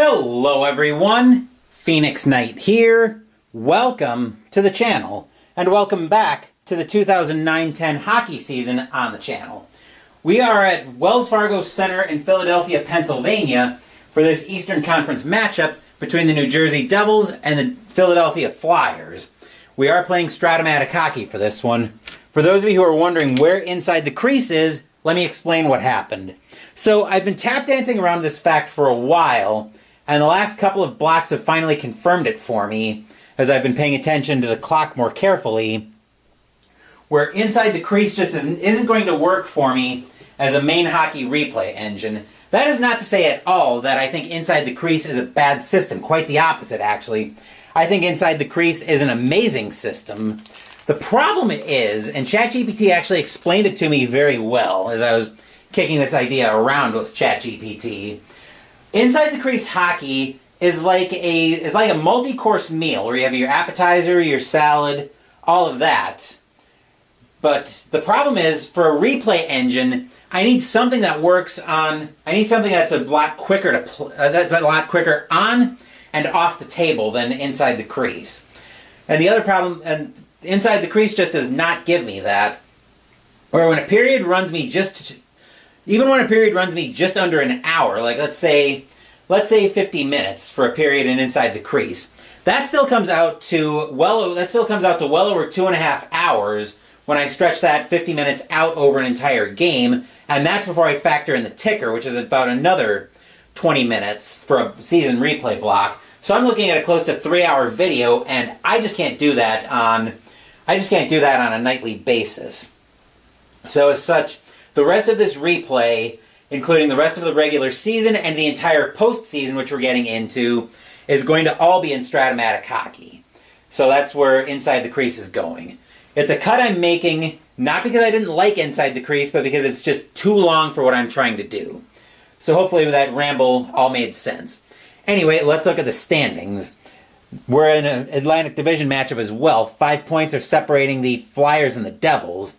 Hello everyone, Phoenix Knight here. Welcome to the channel, and welcome back to the 2009-10 hockey season on the channel. We are at Wells Fargo Center in Philadelphia, Pennsylvania for this Eastern Conference matchup between the New Jersey Devils and the Philadelphia Flyers. We are playing Strat-O-Matic Hockey for this one. For those of you who are wondering where inside the crease is, let me explain what happened. So I've been tap dancing around this fact for a while, and the last couple of blocks have finally confirmed it for me, as I've been paying attention to the clock more carefully, where inside the crease just isn't going to work for me as a main hockey replay engine. That is not to say at all that I think inside the crease is a bad system. Quite the opposite, actually. I think inside the crease is an amazing system. The problem is, and ChatGPT actually explained it to me very well as I was kicking this idea around with ChatGPT. Inside the crease hockey is like a multi-course meal where you have your appetizer, your salad, all of that. But the problem is, for a replay engine, I need something that works on. I need something that's a lot quicker on and off the table than inside the crease. And the other problem, and inside the crease just does not give me that. Or when a period runs me even when a period runs me just under an hour, like let's say 50 minutes for a period in inside the crease, that still comes out to well over 2.5 hours when I stretch that 50 minutes out over an entire game, and that's before I factor in the ticker, which is about another 20 minutes for a season replay block. So I'm looking at a close to 3-hour video, and I just can't do that on a nightly basis. So as such, the rest of this replay, including the rest of the regular season and the entire postseason, which we're getting into, is going to all be in Strat-O-Matic Hockey. So that's where Inside the Crease is going. It's a cut I'm making, not because I didn't like Inside the Crease, but because it's just too long for what I'm trying to do. So hopefully that ramble all made sense. Anyway, let's look at the standings. We're in an Atlantic Division matchup as well. 5 points are separating the Flyers and the Devils.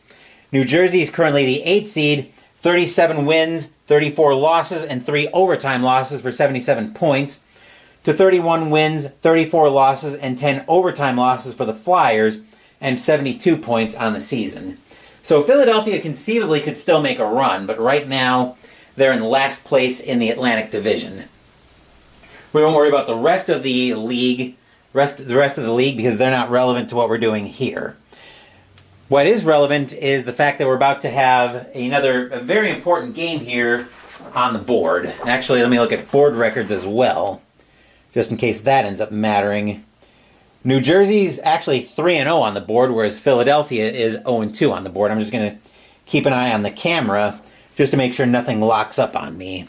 New Jersey is currently the 8th seed, 37 wins, 34 losses, and 3 overtime losses for 77 points, to 31 wins, 34 losses, and 10 overtime losses for the Flyers, and 72 points on the season. So Philadelphia conceivably could still make a run, but right now they're in last place in the Atlantic Division. We won't worry about the rest of the league, because they're not relevant to what we're doing here. What is relevant is the fact that we're about to have a very important game here on the board. Actually, let me look at board records as well, just in case that ends up mattering. New Jersey's actually 3-0 on the board, whereas Philadelphia is 0-2 on the board. I'm just going to keep an eye on the camera just to make sure nothing locks up on me.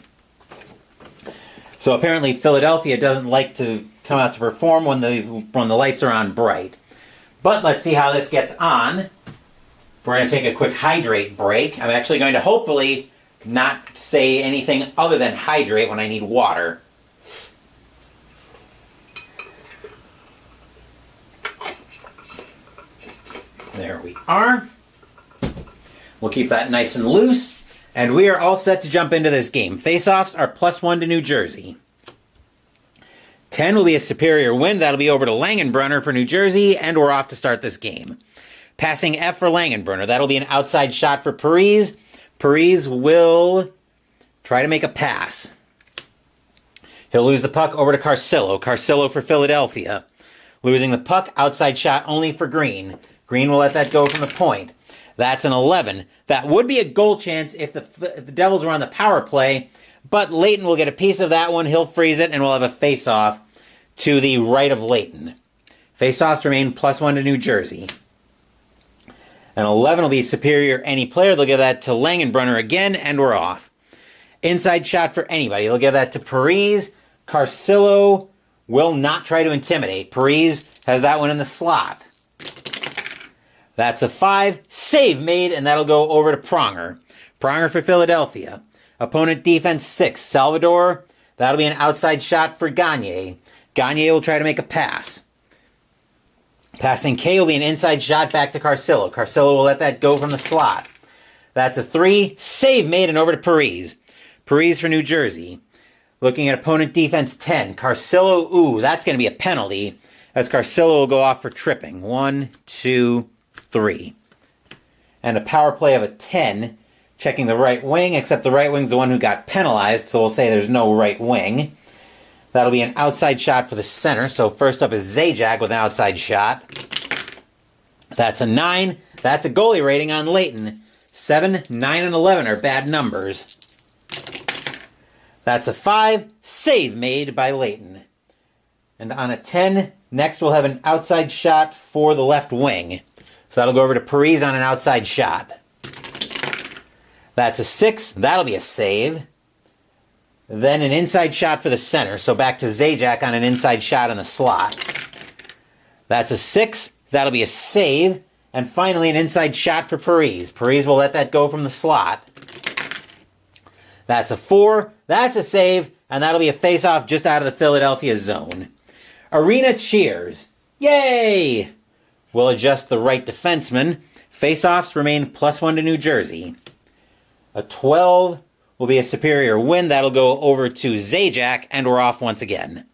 So apparently Philadelphia doesn't like to come out to perform when the lights are on bright. But let's see how this gets on. We're going to take a quick hydrate break. I'm actually going to hopefully not say anything other than hydrate when I need water. There we are. We'll keep that nice and loose. And we are all set to jump into this game. Face-offs are +1 to New Jersey. 10 will be a superior win. That'll be over to Langenbrunner for New Jersey, and we're off to start this game. Passing F for Langenbrunner. That'll be an outside shot for Parise. Parise will try to make a pass. He'll lose the puck over to Carcillo. Carcillo for Philadelphia. Losing the puck, outside shot only for Green. Green will let that go from the point. That's an 11. That would be a goal chance if the Devils were on the power play, but Leighton will get a piece of that one. He'll freeze it, and we'll have a face-off to the right of Leighton. Face-offs remain +1 to New Jersey. An 11 will be superior any player. They'll give that to Langenbrunner again, and we're off. Inside shot for anybody. They'll give that to Parise. Carcillo will not try to intimidate. Parise has that one in the slot. That's a 5. Save made, and that'll go over to Pronger. Pronger for Philadelphia. Opponent defense 6. Salvador. That'll be an outside shot for Gagne. Gagne will try to make a pass. Passing K will be an inside shot back to Carcillo. Carcillo will let that go from the slot. That's a 3. Save made, and over to Parise. Parise for New Jersey. Looking at opponent defense 10. Carcillo, ooh, that's going to be a penalty, as Carcillo will go off for tripping. 1, 2, 3. And a power play of a 10. Checking the right wing, except the right wing's the one who got penalized, so we'll say there's no right wing. That'll be an outside shot for the center. So first up is Zajac with an outside shot. That's a 9. That's a goalie rating on Layton. 7, 9, and 11 are bad numbers. That's a 5. Save made by Layton. And on a 10, next we'll have an outside shot for the left wing. So that'll go over to Parise on an outside shot. That's a 6. That'll be a save. Then an inside shot for the center. So back to Zajac on an inside shot in the slot. That's a 6. That'll be a save. And finally an inside shot for Parise. Parise will let that go from the slot. That's a 4. That's a save. And that'll be a face-off just out of the Philadelphia zone. Arena cheers. Yay! We'll adjust the right defenseman. Face-offs remain +1 to New Jersey. A 12 will be a superior win. That'll go over to Zajac, and we're off once again.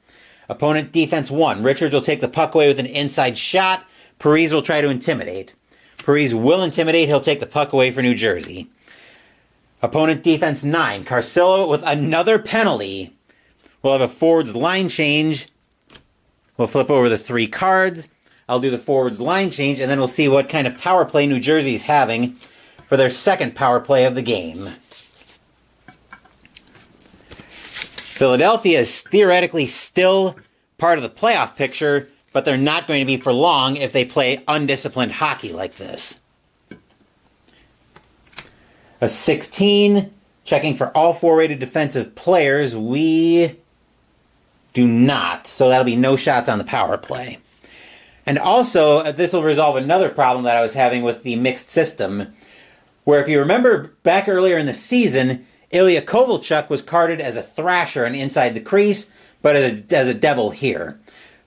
Opponent defense 1. Richards will take the puck away with an inside shot. Parise will try to intimidate. Parise will intimidate. He'll take the puck away for New Jersey. Opponent defense 9. Carcillo with another penalty. We'll have a forwards line change. We'll flip over the 3 cards. I'll do the forwards line change, and then we'll see what kind of power play New Jersey is having for their second power play of the game. Philadelphia is theoretically still part of the playoff picture, but they're not going to be for long if they play undisciplined hockey like this. A 16, checking for all 4-rated defensive players. We do not, so that'll be no shots on the power play. And also, this will resolve another problem that I was having with the mixed system, where if you remember back earlier in the season, Ilya Kovalchuk was carded as a thrasher and inside the crease, but as a devil here.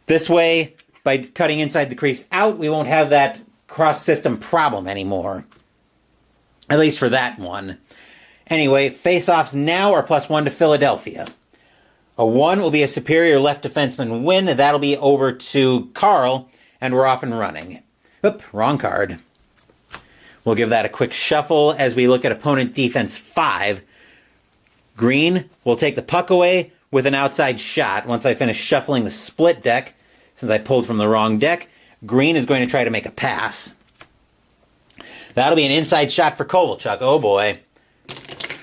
This way, by cutting inside the crease out, we won't have that cross-system problem anymore. At least for that one. Anyway, face-offs now are +1 to Philadelphia. A 1 will be a superior left defenseman win. That'll be over to Carl, and we're off and running. Oop, wrong card. We'll give that a quick shuffle as we look at opponent defense 5. Green will take the puck away with an outside shot. Once I finish shuffling the split deck, since I pulled from the wrong deck, Green is going to try to make a pass. That'll be an inside shot for Kovalchuk. Oh boy.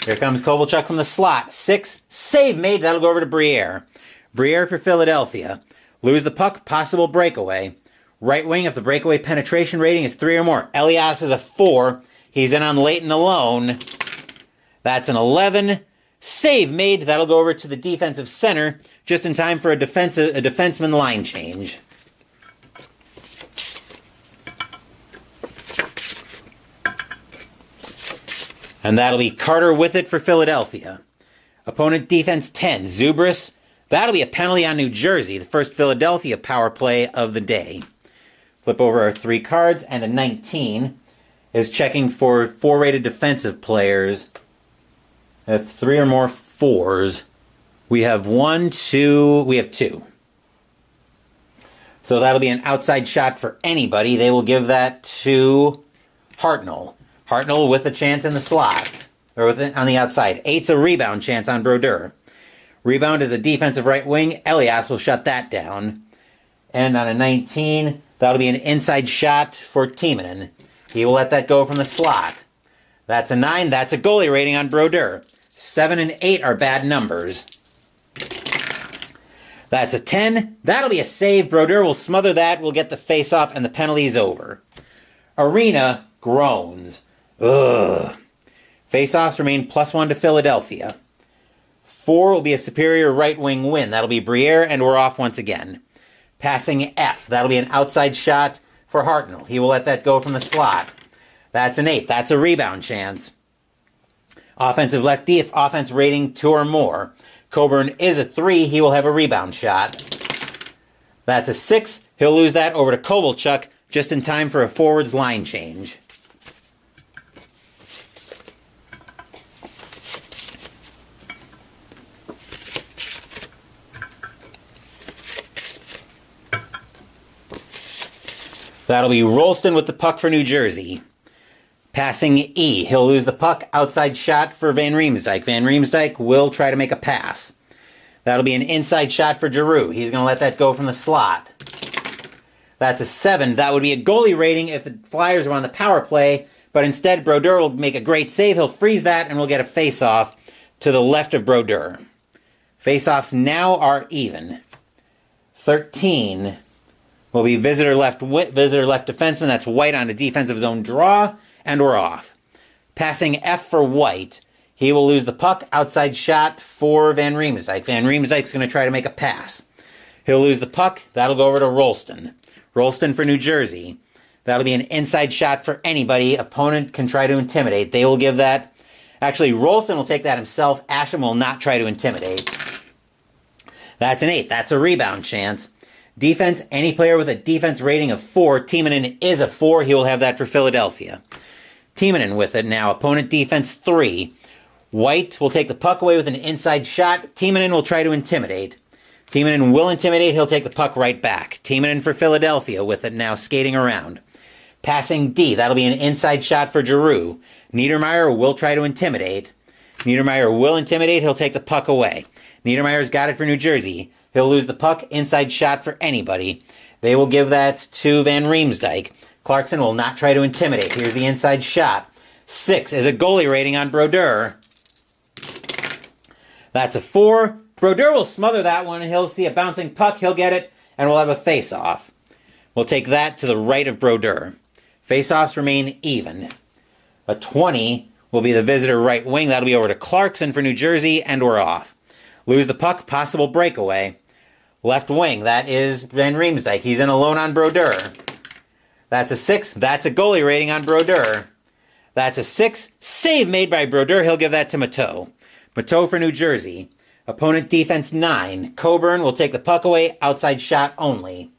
Here comes Kovalchuk from the slot. 6. Save made. That'll go over to Briere. Briere for Philadelphia. Lose the puck. Possible breakaway. Right wing if the breakaway penetration rating is 3 or more. Elias is a 4. He's in on Layton alone. That's an 11. Save made. That'll go over to the defensive center just in time for a defenseman line change. And that'll be Carter with it for Philadelphia. Opponent defense 10. Zubris. That'll be a penalty on New Jersey, the first Philadelphia power play of the day. Flip over our 3 cards, and a 19 is checking for 4-rated defensive players. 3 or more 4s. We have 1, 2, we have 2. So that'll be an outside shot for anybody. They will give that to Hartnell. Hartnell with a chance in the slot, or on the outside. 8's a rebound chance on Brodeur. Rebound is a defensive right wing. Elias will shut that down. And on a 19, that'll be an inside shot for Timonen. He will let that go from the slot. That's a 9. That's a goalie rating on Brodeur. 7 and 8 are bad numbers. That's a 10. That'll be a save. Brodeur will smother that. We'll get the face-off, and the penalty's over. Arena groans. Ugh. Face-offs remain +1 to Philadelphia. 4 will be a superior right wing win. That'll be Briere, and we're off once again. Passing F. That'll be an outside shot for Hartnell. He will let that go from the slot. That's an 8. That's a rebound chance. Offensive lefty, if offense rating 2 or more. Coburn is a 3. He will have a rebound shot. That's a 6. He'll lose that over to Kovalchuk just in time for a forwards line change. That'll be Rolston with the puck for New Jersey. Passing E. He'll lose the puck. Outside shot for Van Riemsdyk. Van Riemsdyk will try to make a pass. That'll be an inside shot for Giroux. He's going to let that go from the slot. That's a 7. That would be a goalie rating if the Flyers were on the power play, but instead Brodeur will make a great save. He'll freeze that, and we'll get a face-off to the left of Brodeur. Face-offs now are even. 13 will be visitor left defenseman. That's White on a defensive zone draw, and we're off. Passing F for White. He will lose the puck. Outside shot for Van Riemsdyk. Van Riemsdyk's going to try to make a pass. He'll lose the puck. That'll go over to Rolston. Rolston for New Jersey. That'll be an inside shot for anybody. Opponent can try to intimidate. They will give that. Actually, Rolston will take that himself. Asham will not try to intimidate. That's an 8. That's a rebound chance. Defense, any player with a defense rating of 4. Timonen is a 4. He will have that for Philadelphia. Timonen with it now. Opponent defense 3. White will take the puck away with an inside shot. Timonen will try to intimidate. Timonen will intimidate. He'll take the puck right back. Timonen for Philadelphia with it now skating around. Passing D. That'll be an inside shot for Giroux. Niedermeyer will try to intimidate. Niedermeyer will intimidate. He'll take the puck away. Niedermeyer's got it for New Jersey. He'll lose the puck. Inside shot for anybody. They will give that to Van Riemsdyk. Clarkson will not try to intimidate. Here's the inside shot. 6 is a goalie rating on Brodeur. That's a 4. Brodeur will smother that one. He'll see a bouncing puck. He'll get it, and we'll have a face-off. We'll take that to the right of Brodeur. Face-offs remain even. A 20 will be the visitor right wing. That'll be over to Clarkson for New Jersey, and we're off. Lose the puck, possible breakaway. Left wing, that is Van Riemsdyk. He's in alone on Brodeur. That's a 6. That's a goalie rating on Brodeur. That's a 6. Save made by Brodeur. He'll give that to Mateau. Mateau for New Jersey. Opponent defense 9. Coburn will take the puck away. Outside shot only.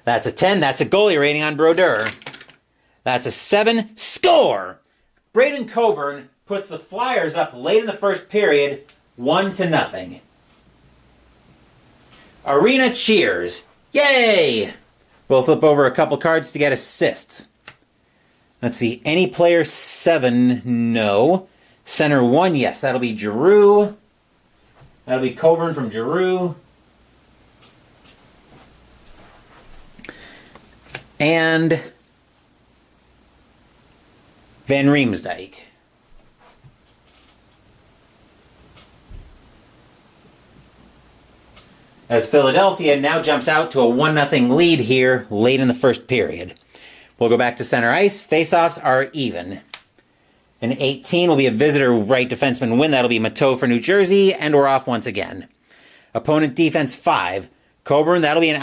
That's a 10. That's a goalie rating on Brodeur. That's a 7. Score! Braden Coburn puts the Flyers up late in the first period, 1-0. Arena cheers. Yay! We'll flip over a couple cards to get assists. Let's see. Any player 7? No. Center 1? Yes. That'll be Giroux. That'll be Coburn from Giroux. And Van Riemsdyk. As Philadelphia now jumps out to a 1-0 lead here late in the first period. We'll go back to center ice. Faceoffs are even. An 18 will be a visitor right defenseman win. That'll be Mateau for New Jersey, and we're off once again. Opponent defense 5. Coburn, that'll be an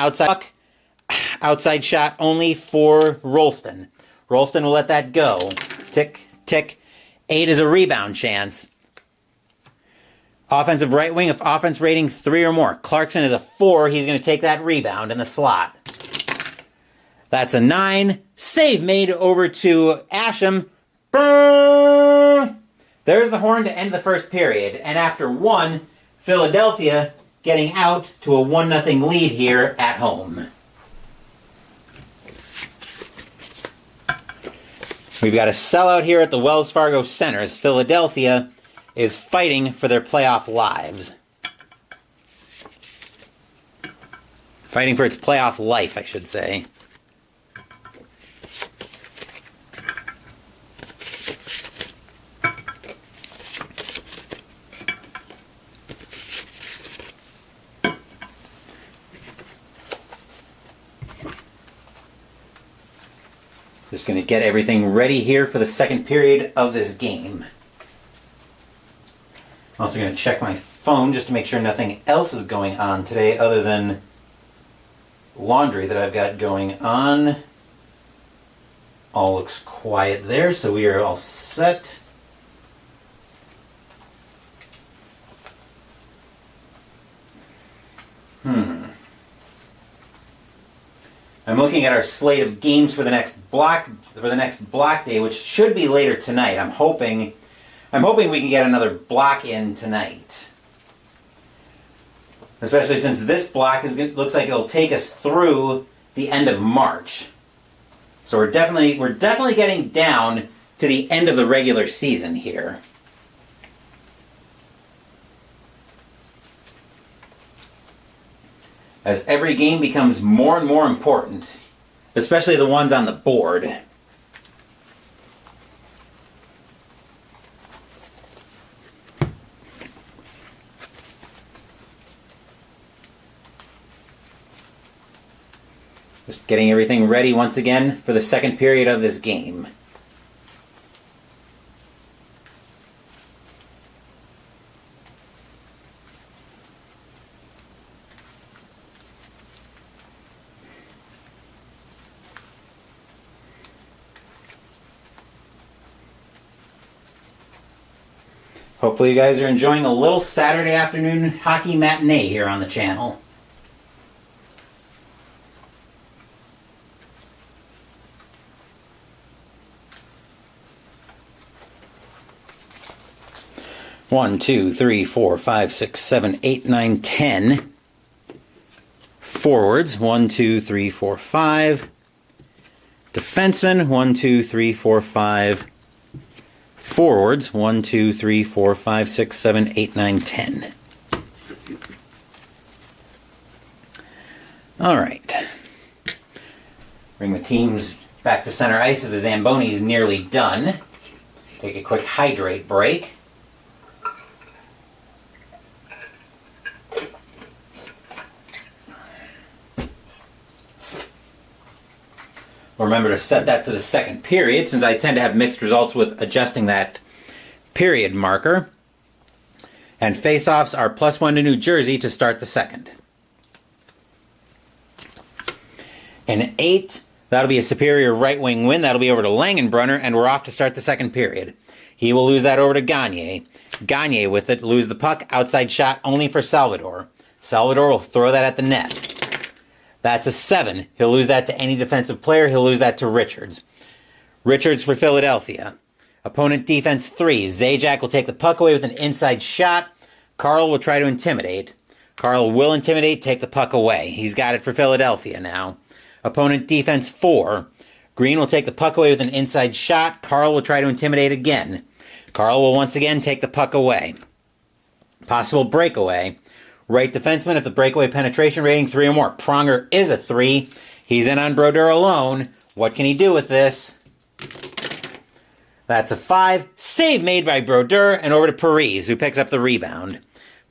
outside shot only for Rolston. Rolston will let that go. Tick, tick. 8 is a rebound chance. Offensive right wing, if offense rating 3 or more. Clarkson is a 4. He's going to take that rebound in the slot. That's a 9. Save made over to Asham. There's the horn to end the first period. And after 1, Philadelphia getting out to a 1-0 lead here at home. We've got a sellout here at the Wells Fargo Center as Philadelphia is fighting for their playoff lives. Fighting for its playoff life, I should say. Just going to get everything ready here for the second period of this game. I'm also going to check my phone just to make sure nothing else is going on today other than laundry that I've got going on. All looks quiet there, so we are all set. I'm looking at our slate of games for the next block day, which should be later tonight. I'm hoping we can get another block in tonight. Especially since this block looks like it'll take us through the end of March. So we're definitely getting down to the end of the regular season here. As every game becomes more and more important, especially the ones on the board. Just getting everything ready once again for the second period of this game. Hopefully you guys are enjoying a little Saturday afternoon hockey matinee here on the channel. One, two, three, four, five, six, seven, eight, nine, 10. Forwards, 1, 2, 3, 4, 5. Defensemen, 1, 2, 3, 4, 5. Forwards, 1, 2, 3, 4, 5, 6, 7, 8, 9, 10. All right. Bring the teams back to center ice as the Zamboni is nearly done. Take a quick hydrate break. Remember to set that to the second period, since I tend to have mixed results with adjusting that period marker. And face-offs are +1 to New Jersey to start the second. An 8, that'll be a superior right wing win. That'll be over to Langenbrunner, and we're off to start the second period. He will lose that over to Gagne. Gagne with it, lose the puck, outside shot only for Salvador. Salvador will throw that at the net. That's a 7. He'll lose that to any defensive player. He'll lose that to Richards. Richards for Philadelphia. Opponent defense 3. Zajac will take the puck away with an inside shot. Carl will try to intimidate. Carl will intimidate, take the puck away. He's got it for Philadelphia now. Opponent defense 4. Green will take the puck away with an inside shot. Carl will try to intimidate again. Carl will once again take the puck away. Possible breakaway. Right defenseman if the breakaway penetration rating 3 or more. Pronger is a 3. He's in on Brodeur alone. What can he do with this? That's a 5. Save made by Brodeur, and over to Parise, who picks up the rebound.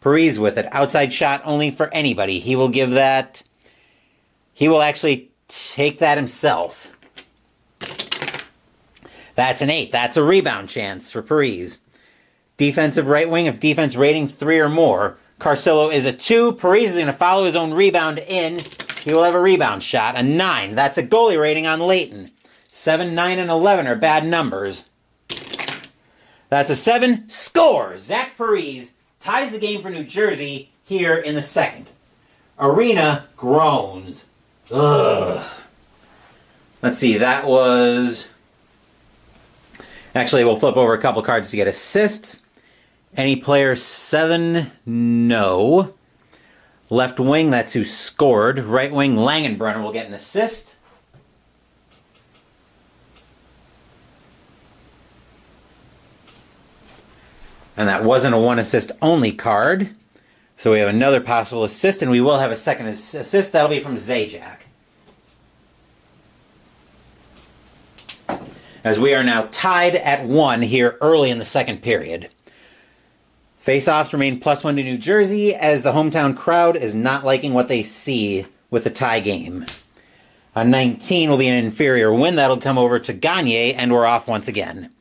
Parise with it. Outside shot only for anybody. He will give that... He will actually take that himself. That's an 8. That's a rebound chance for Parise. Defensive right wing if defense rating 3 or more. Carcillo is a 2. Parise is going to follow his own rebound in. He will have a rebound shot. A 9. That's a goalie rating on Layton. 7, 9, and 11 are bad numbers. That's a 7. Scores! Zach Parise ties the game for New Jersey here in the second. Arena groans. Ugh. Let's see, that was... Actually, we'll flip over a couple cards to get assists. Any player 7? No. Left wing, that's who scored. Right wing, Langenbrunner will get an assist. And that wasn't a 1 assist only card. So we have another possible assist, and we will have a second assist. That'll be from Zajac. As we are now tied at 1 here early in the second period. Face-offs remain +1 to New Jersey, as the hometown crowd is not liking what they see with the tie game. A 19 will be an inferior win. That'll come over to Gagne, and we're off once again.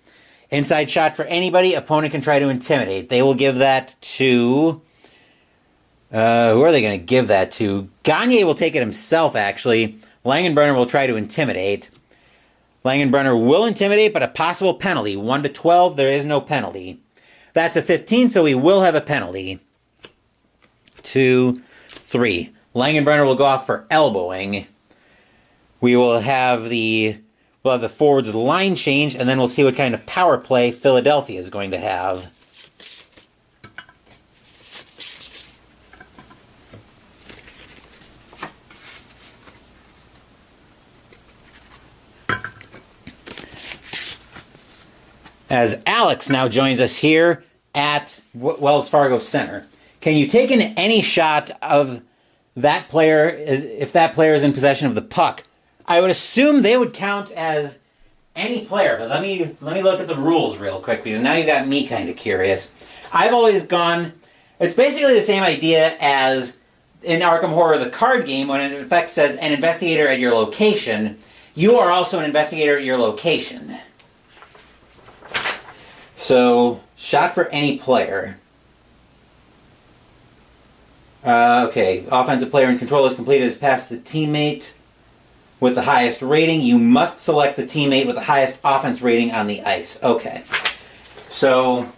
Inside shot for anybody. Opponent can try to intimidate. They will give that to... who are they going to give that to? Gagne will take it himself, actually. Langenbrunner will try to intimidate. Langenbrunner will intimidate, but a possible penalty. 1 to 12, there is no penalty. That's a 15, so we will have a penalty. 2, 3. Langenbrunner will go off for elbowing. We will have the forwards line change, and then we'll see what kind of power play Philadelphia is going to have. as Alex now joins us here at Wells Fargo Center. Can you take in any shot of that player if that player is in possession of the puck? I would assume they would count as any player, but let me look at the rules real quick, because now you got me kind of curious. I've always gone, it's basically the same idea as in Arkham Horror, the card game, when it in effect says an investigator at your location. You are also an investigator at your location. So, shot for any player. Okay, offensive player in control has completed his pass to the teammate with the highest rating. You must select the teammate with the highest offense rating on the ice. Okay. So,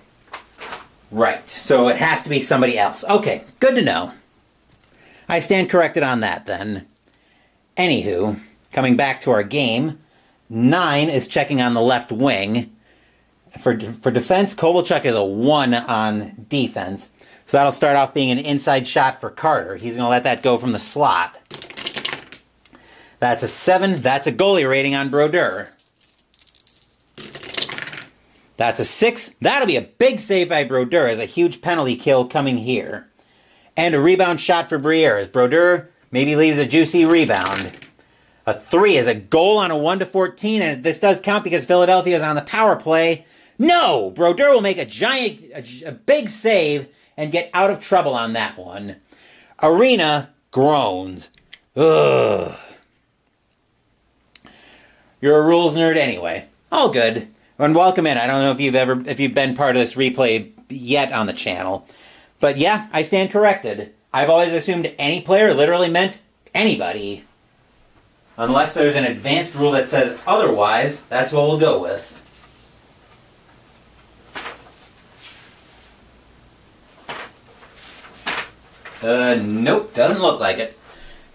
right. So it has to be somebody else. Okay, good to know. I stand corrected on that then. Anywho, coming back to our game, 9 is checking on the left wing. For defense, Kovalchuk is a 1 on defense. So that'll start off being an inside shot for Carter. He's going to let that go from the slot. That's a 7. That's a goalie rating on Brodeur. That's a 6. That'll be a big save by Brodeur as a huge penalty kill coming here. And a rebound shot for Briere as Brodeur maybe leaves a juicy rebound. A 3 is a goal on a 1-14, and this does count because Philadelphia is on the power play. No! Brodeur will make a big save and get out of trouble on that one. Arena groans. Ugh. You're a rules nerd anyway. All good. And welcome in. I don't know if you've been part of this replay yet on the channel. But yeah, I stand corrected. I've always assumed any player literally meant anybody. Unless there's an advanced rule that says otherwise, that's what we'll go with. Nope, doesn't look like it.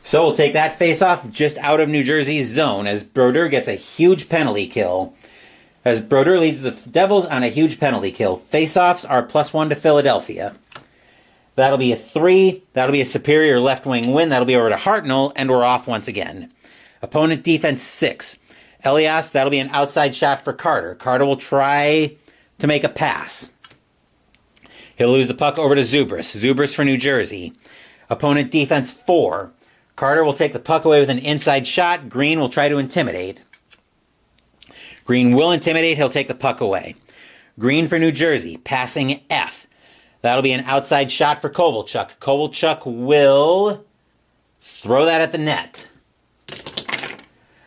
So we'll take that face-off just out of New Jersey's zone as Brodeur gets a huge penalty kill. As Brodeur leads the Devils on a huge penalty kill. Face-offs are +1 to Philadelphia. That'll be a 3. That'll be a superior left wing win. That'll be over to Hartnell, and we're off once again. Opponent defense 6. Elias, that'll be an outside shot for Carter. Carter will try to make a pass. He'll lose the puck over to Zubris. Zubris for New Jersey. Opponent defense 4. Carter will take the puck away with an inside shot. Green will try to intimidate. Green will intimidate. He'll take the puck away. Green for New Jersey. Passing F. That'll be an outside shot for Kovalchuk. Kovalchuk will throw that at the net.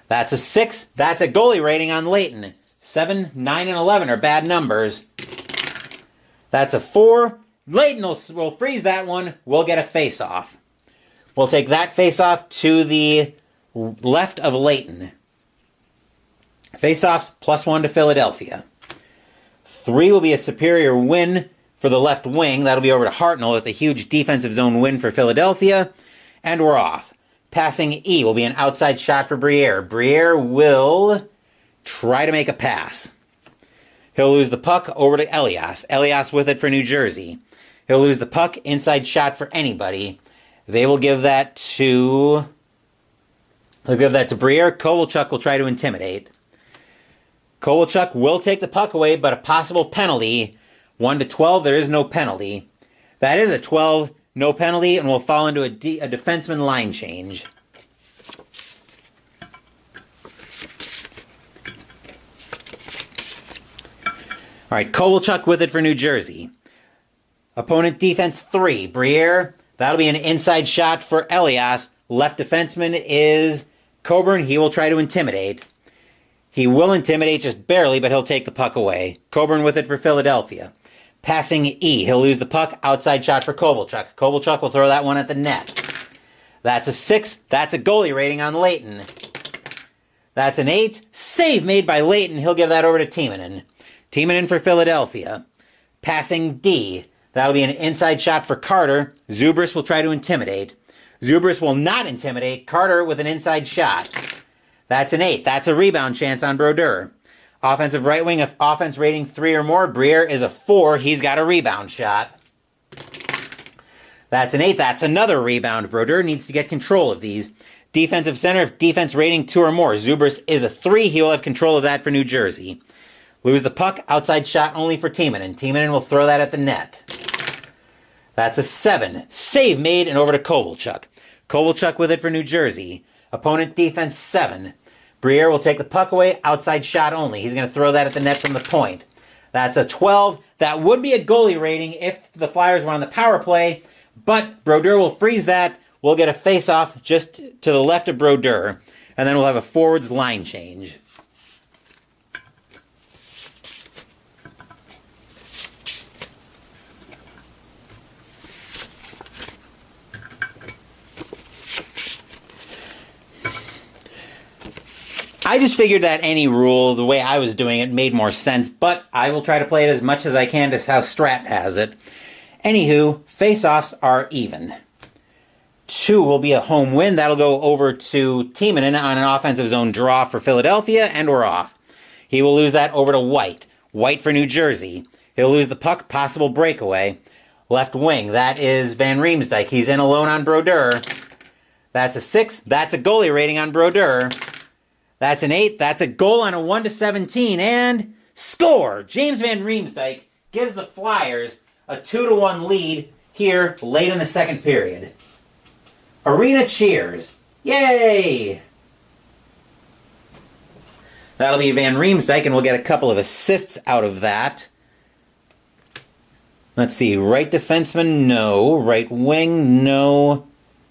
That's a 6. That's a goalie rating on Layton. 7, 9, and 11 are bad numbers. That's a 4. Layton will freeze that one. We'll get a face-off. We'll take that face-off to the left of Layton. Face-offs +1 to Philadelphia. 3 will be a superior win for the left wing. That'll be over to Hartnell with a huge defensive zone win for Philadelphia. And we're off. Passing E will be an outside shot for Briere. Briere will try to make a pass. He'll lose the puck over to Elias. Elias with it for New Jersey. He'll lose the puck, inside shot for anybody. They will give that to... They'll give that to Briere. Kovalchuk will try to intimidate. Kovalchuk will take the puck away, but a possible penalty. 1 to 12, there is no penalty. That is a 12, no penalty, and will fall into a defenseman line change. All right, Kovalchuk with it for New Jersey. Opponent defense 3. Briere, that'll be an inside shot for Elias. Left defenseman is Coburn. He will try to intimidate. He will intimidate just barely, but he'll take the puck away. Coburn with it for Philadelphia. Passing E. He'll lose the puck. Outside shot for Kovalchuk. Kovalchuk will throw that one at the net. That's a 6. That's a goalie rating on Layton. That's an 8. Save made by Layton. He'll give that over to Timonen. Timonen for Philadelphia. Passing D. That'll be an inside shot for Carter. Zubris will try to intimidate. Zubris will not intimidate. Carter with an inside shot. That's an 8. That's a rebound chance on Brodeur. Offensive right wing, if offense rating 3 or more, Briere is a 4. He's got a rebound shot. That's an 8. That's another rebound. Brodeur needs to get control of these. Defensive center, if defense rating 2 or more, Zubris is a 3. He will have control of that for New Jersey. Lose the puck, outside shot only for Timonen. Timonen will throw that at the net. That's a 7. Save made and over to Kovalchuk. Kovalchuk with it for New Jersey. Opponent defense 7. Briere will take the puck away, outside shot only. He's going to throw that at the net from the point. That's a 12. That would be a goalie rating if the Flyers were on the power play, but Brodeur will freeze that. We'll get a face-off just to the left of Brodeur, and then we'll have a forwards line change. I just figured that any rule, the way I was doing it, made more sense, but I will try to play it as much as I can to how Strat has it. Anywho, face-offs are even. 2 will be a home win. That'll go over to Timonen on an offensive zone draw for Philadelphia, and we're off. He will lose that over to White. White for New Jersey. He'll lose the puck, possible breakaway. Left wing, that is Van Riemsdyk. He's in alone on Brodeur. That's a 6. That's a goalie rating on Brodeur. That's an 8. That's a goal on a 1-17. And score! James Van Riemsdyk gives the Flyers a 2-1 lead here late in the second period. Arena cheers. Yay! That'll be Van Riemsdyk, and we'll get a couple of assists out of that. Let's see. Right defenseman, no. Right wing, no.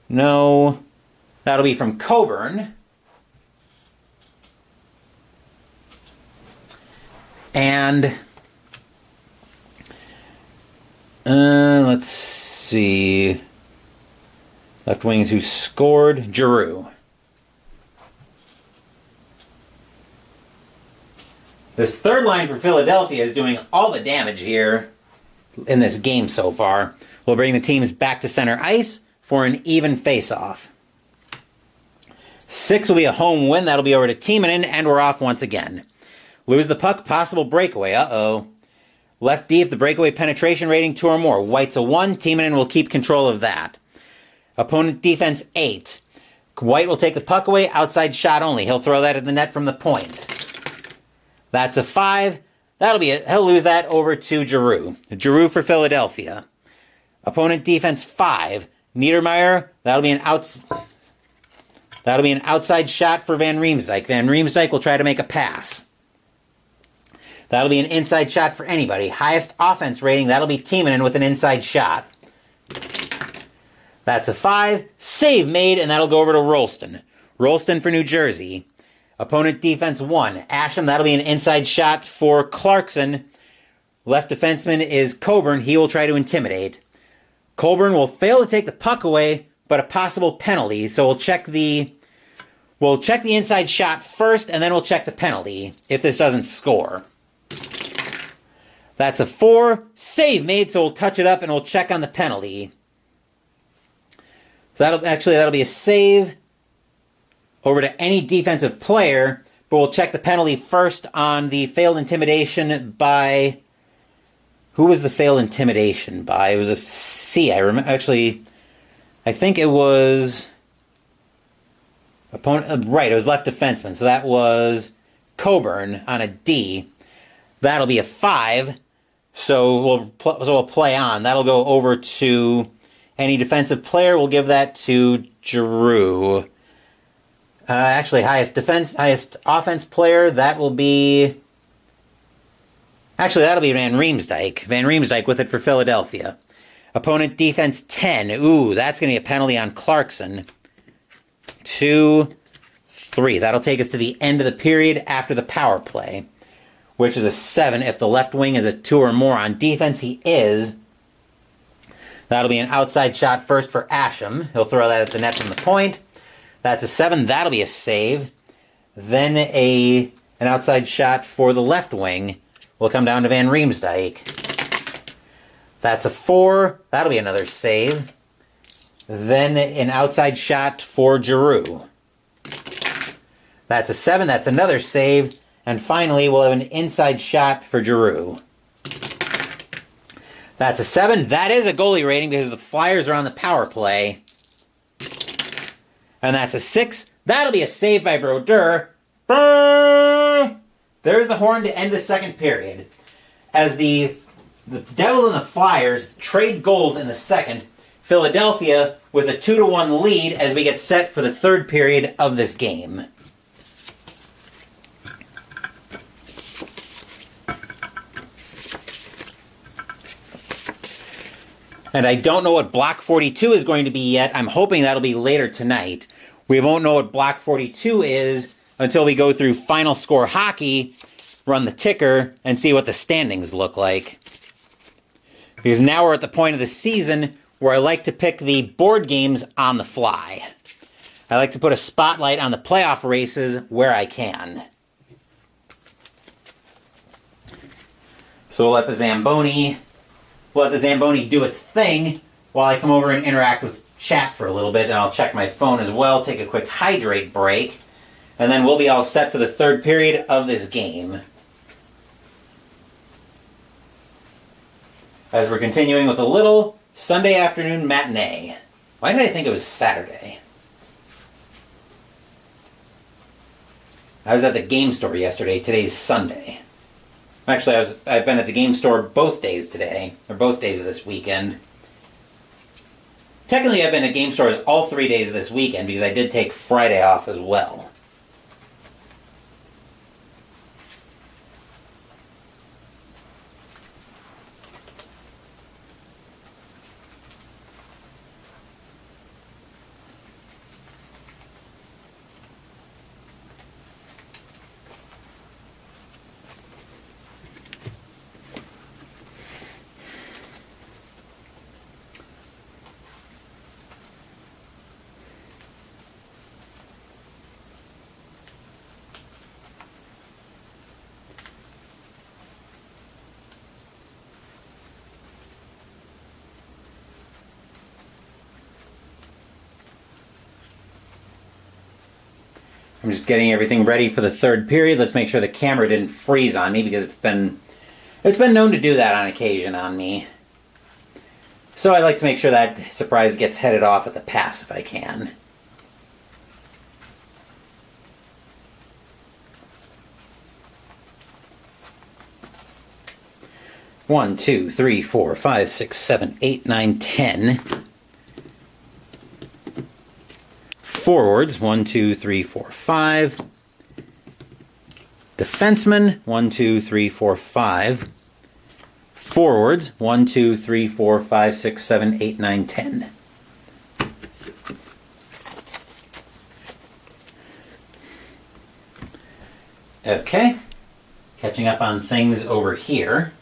No. That'll be from Coburn. And let's see. Left wings who scored. Giroux. This third line for Philadelphia is doing all the damage here in this game so far. We'll bring the teams back to center ice for an even face-off. 6 will be a home win. That'll be over to Timonen, and we're off once again. Lose the puck, possible breakaway. Uh-oh. Left D if the breakaway penetration rating 2 or more. White's a 1. Timonen will keep control of that. Opponent defense 8. White will take the puck away, outside shot only. He'll throw that at the net from the point. That's a 5. That'll be it. He'll lose that over to Giroux. Giroux for Philadelphia. Opponent defense 5. Niedermeyer, that'll be an outside shot for Van Riemsdyk. Van Riemsdyk will try to make a pass. That'll be an inside shot for anybody. Highest offense rating, that'll be Timonen with an inside shot. That's a 5. Save made, and that'll go over to Rolston. Rolston for New Jersey. Opponent defense 1. Asham, that'll be an inside shot for Clarkson. Left defenseman is Coburn. He will try to intimidate. Coburn will fail to take the puck away, but a possible penalty. So we'll check the inside shot first, and then we'll check the penalty if this doesn't score. That's a 4. Save made, so we'll touch it up and we'll check on the penalty. So that'll be a save over to any defensive player, but we'll check the penalty first on the failed intimidation by... Who was the failed intimidation by? It was a C. I think it was... Right, it was left defenseman, so that was Coburn on a D. That'll be a 5. So we'll play on. That'll go over to any defensive player. We'll give that to Giroux. Highest offense player, that'll be Van Riemsdyk. Van Riemsdyk with it for Philadelphia. Opponent defense 10. Ooh, that's going to be a penalty on Clarkson. 2, 3. That'll take us to the end of the period after the power play, which is a 7. If the left wing is a 2 or more on defense, he is. That'll be an outside shot first for Asham. He'll throw that at the net from the point. That's a 7. That'll be a save. Then an outside shot for the left wing will come down to Van Riemsdyk. That's a 4. That'll be another save. Then an outside shot for Giroux. That's a 7. That's another save. And finally, we'll have an inside shot for Giroux. That's a 7. That is a goalie rating because the Flyers are on the power play. And that's a 6. That'll be a save by Brodeur. there's the horn to end the second period. As the Devils and the Flyers trade goals in the second, Philadelphia with a 2-1 lead as we get set for the third period of this game. And I don't know what Block 42 is going to be yet. I'm hoping that'll be later tonight. We won't know what Block 42 is until we go through Final Score Hockey, run the ticker, and see what the standings look like. Because now we're at the point of the season where I like to pick the board games on the fly. I like to put a spotlight on the playoff races where I can. So we'll let the Zamboni do its thing while I come over and interact with chat for a little bit, and I'll check my phone as well, take a quick hydrate break, and then we'll be all set for the third period of this game. As we're continuing with a little Sunday afternoon matinee. Why did I think it was Saturday? I was at the game store yesterday. Today's Sunday. Actually, I've been at the game store both days today, or both days of this weekend. Technically, I've been at game stores all 3 days of this weekend because I did take Friday off as well. I'm just getting everything ready for the third period. Let's make sure the camera didn't freeze on me because it's been known to do that on occasion on me. So I like to make sure that surprise gets headed off at the pass if I can. One, 2, 3, 4, 5, 6, 7, 8, 9, 10. Forwards, 1, 2, 3, 4, 5. Defensemen, 1, 2, 3, 4, 5. Forwards, 1, 2, 3, 4, 5, 6, 7, 8, 9, 10. Okay. Catching up on things over here.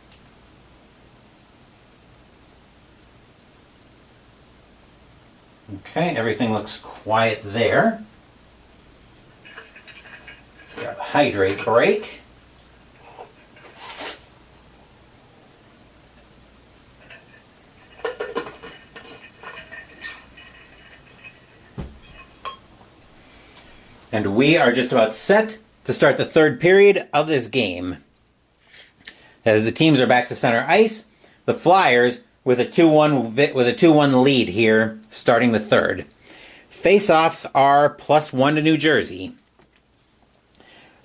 Okay, everything looks quiet there. Grab a hydrate break. And we are just about set to start the third period of this game. As the teams are back to center ice, the Flyers with a 2-1 lead here, starting the third. Face-offs are +1 to New Jersey.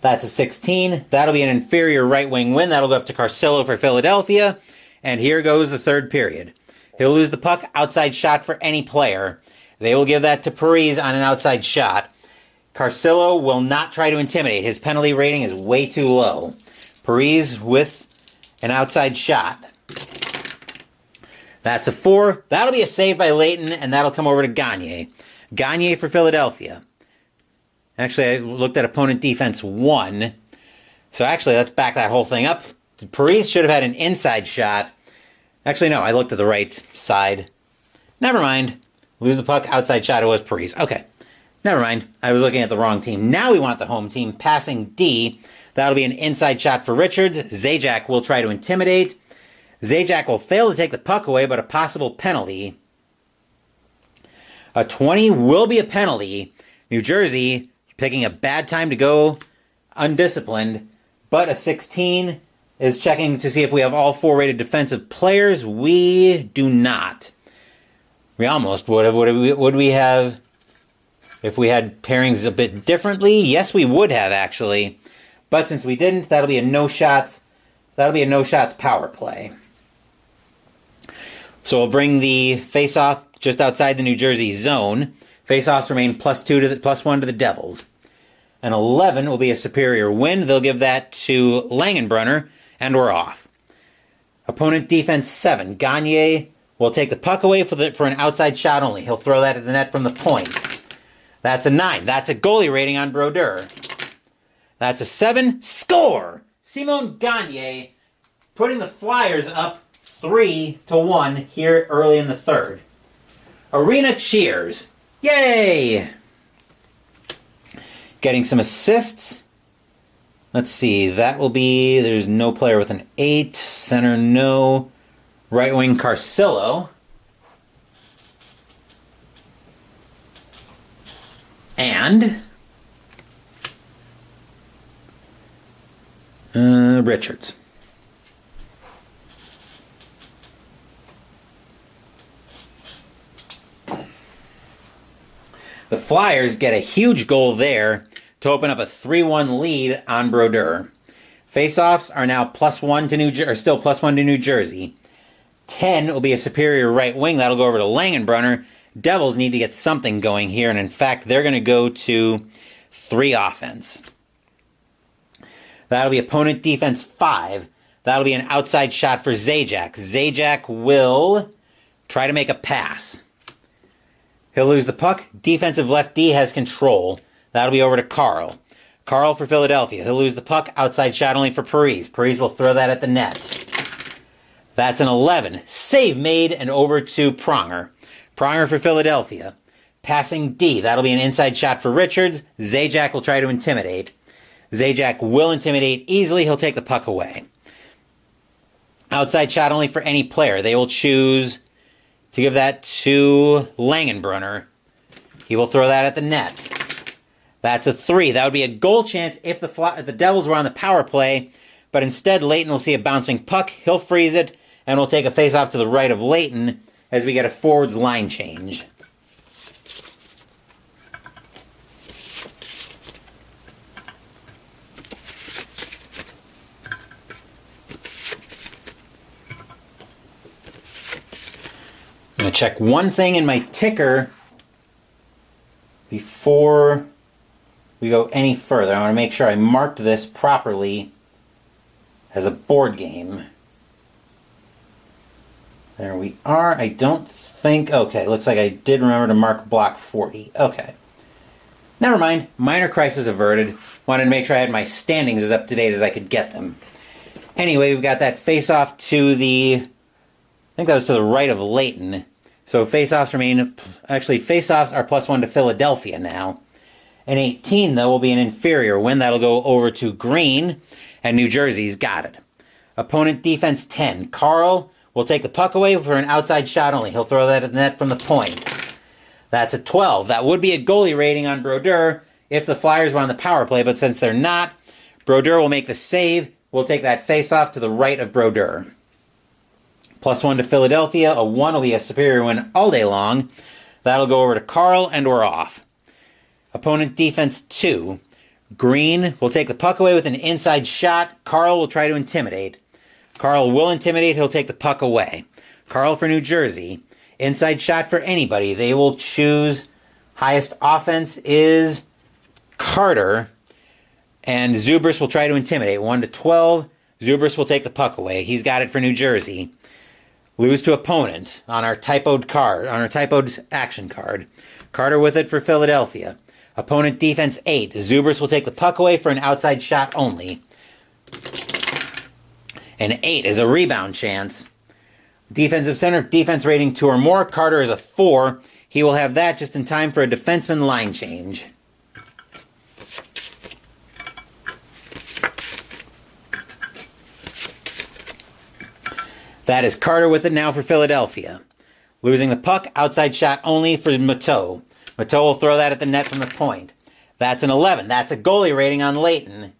That's a 16. That'll be an inferior right wing win. That'll go up to Carcillo for Philadelphia. And here goes the third period. He'll lose the puck, outside shot for any player. They will give that to Parise on an outside shot. Carcillo will not try to intimidate. His penalty rating is way too low. Parise with an outside shot. That's a 4. That'll be a save by Leighton, and that'll come over to Gagne. Gagne for Philadelphia. Actually, I looked at opponent defense 1. So actually, let's back that whole thing up. Parise should have had an inside shot. Actually, no, I looked at the right side. Never mind. Lose the puck, outside shot, it was Parise. Okay, never mind. I was looking at the wrong team. Now we want the home team passing D. That'll be an inside shot for Richards. Zajac will try to intimidate. Zajac will fail to take the puck away, but a possible penalty. A 20 will be a penalty. New Jersey picking a bad time to go undisciplined, but a 16 is checking to see if we have all 4 rated defensive players. We do not. We almost would have. Would we have if we had pairings a bit differently? Yes, we would have, actually. But since we didn't, that'll be a no shots power play. So we'll bring the face-off just outside the New Jersey zone. Face-offs remain +1 to the Devils. An 11 will be a superior win. They'll give that to Langenbrunner, and we're off. Opponent defense 7. Gagne will take the puck away for an outside shot only. He'll throw that at the net from the point. That's a 9. That's a goalie rating on Brodeur. That's a 7. Score! Simon Gagne putting the Flyers up 3-1 here early in the third. Arena cheers. Yay! Getting some assists. Let's see. That will be... There's no player with an 8. Center, no. Right wing, Carcillo. And... Richards. The Flyers get a huge goal there to open up a 3-1 lead on Brodeur. Faceoffs are now +1 to still +1 to New Jersey. 10 will be a superior right wing. That'll go over to Langenbrunner. Devils need to get something going here, and in fact, they're going to go to 3 offense. That'll be opponent defense 5. That'll be an outside shot for Zajac. Zajac will try to make a pass. He'll lose the puck. Defensive left D has control. That'll be over to Carl. Carl for Philadelphia. He'll lose the puck. Outside shot only for Parise. Parise will throw that at the net. That's an 11. Save made and over to Pronger. Pronger for Philadelphia. Passing D. That'll be an inside shot for Richards. Zajac will try to intimidate. Zajac will intimidate easily. He'll take the puck away. Outside shot only for any player. They will choose to give that to Langenbrunner. He will throw that at the net. That's a 3. That would be a goal chance if the Devils were on the power play, but instead Leighton will see a bouncing puck. He'll freeze it, and we'll take a face-off to the right of Leighton as we get a forwards line change. I'm going to check one thing in my ticker before we go any further. I want to make sure I marked this properly as a board game. There we are. I don't think... Okay, looks like I did remember to mark block 40. Okay. Never mind. Minor crisis averted. Wanted to make sure I had my standings as up to date as I could get them. Anyway, we've got that face-off to the... I think that was to the right of Leighton. So face-offs remain... Actually, face-offs are +1 to Philadelphia now. An 18, though, will be an inferior win. That'll go over to Green, and New Jersey's got it. Opponent defense 10. Carl will take the puck away for an outside shot only. He'll throw that at the net from the point. That's a 12. That would be a goalie rating on Brodeur if the Flyers were on the power play, but since they're not, Brodeur will make the save. We'll take that face-off to the right of Brodeur. +1 to Philadelphia. A 1 will be a superior win all day long. That'll go over to Carl, and we're off. Opponent defense 2. Green will take the puck away with an inside shot. Carl will try to intimidate. Carl will intimidate. He'll take the puck away. Carl for New Jersey. Inside shot for anybody. They will choose... Highest offense is Carter. And Zubris will try to intimidate. 1 to 12. Zubris will take the puck away. He's got it for New Jersey. Lose to opponent on our typoed card, on our typoed action card. Carter with it for Philadelphia. Opponent defense 8. Zubris will take the puck away for an outside shot only. An 8 is a rebound chance. Defensive center, defense rating 2 or more. Carter is a 4. He will have that just in time for a defenseman line change. That is Carter with it now for Philadelphia. Losing the puck, outside shot only for Mateau. Mateau will throw that at the net from the point. That's an 11. That's a goalie rating on Leighton.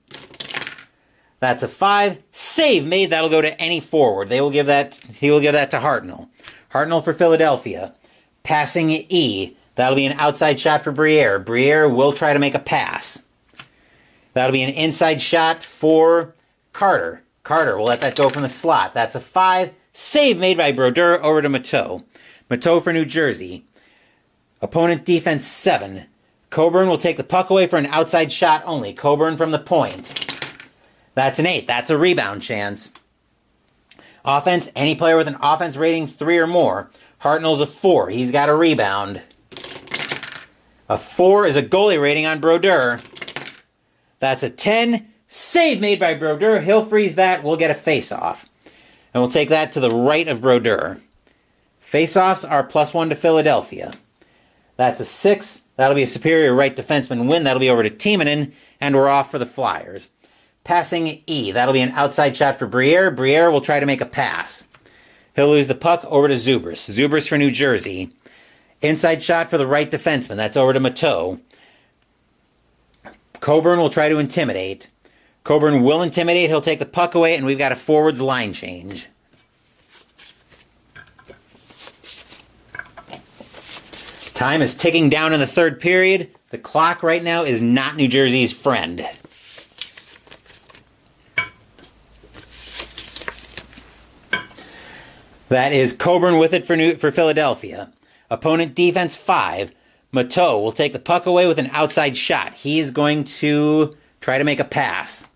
That's a 5. Save made. That'll go to any forward. He will give that to Hartnell. Hartnell for Philadelphia. Passing E. That'll be an outside shot for Briere. Briere will try to make a pass. That'll be an inside shot for Carter. Carter will let that go from the slot. That's a 5. Save made by Brodeur over to Mateau. Mateau for New Jersey. Opponent defense 7. Coburn will take the puck away for an outside shot only. Coburn from the point. That's an 8. That's a rebound chance. Offense, any player with an offense rating 3 or more. Hartnell's a 4. He's got a rebound. A 4 is a goalie rating on Brodeur. That's a 10. Save made by Brodeur. He'll freeze that. We'll get a face-off. And we'll take that to the right of Brodeur. Face-offs are +1 to Philadelphia. That's a 6. That'll be a superior right defenseman win. That'll be over to Timonen, and we're off for the Flyers. Passing E. That'll be an outside shot for Briere. Briere will try to make a pass. He'll lose the puck over to Zubris. Zubris for New Jersey. Inside shot for the right defenseman. That's over to Mateau. Coburn will try to intimidate. Coburn will intimidate. He'll take the puck away, and we've got a forwards line change. Time is ticking down in the third period. The clock right now is not New Jersey's friend. That is Coburn with it for Philadelphia. Opponent defense 5. Mateau will take the puck away with an outside shot. He is going to try to make a pass.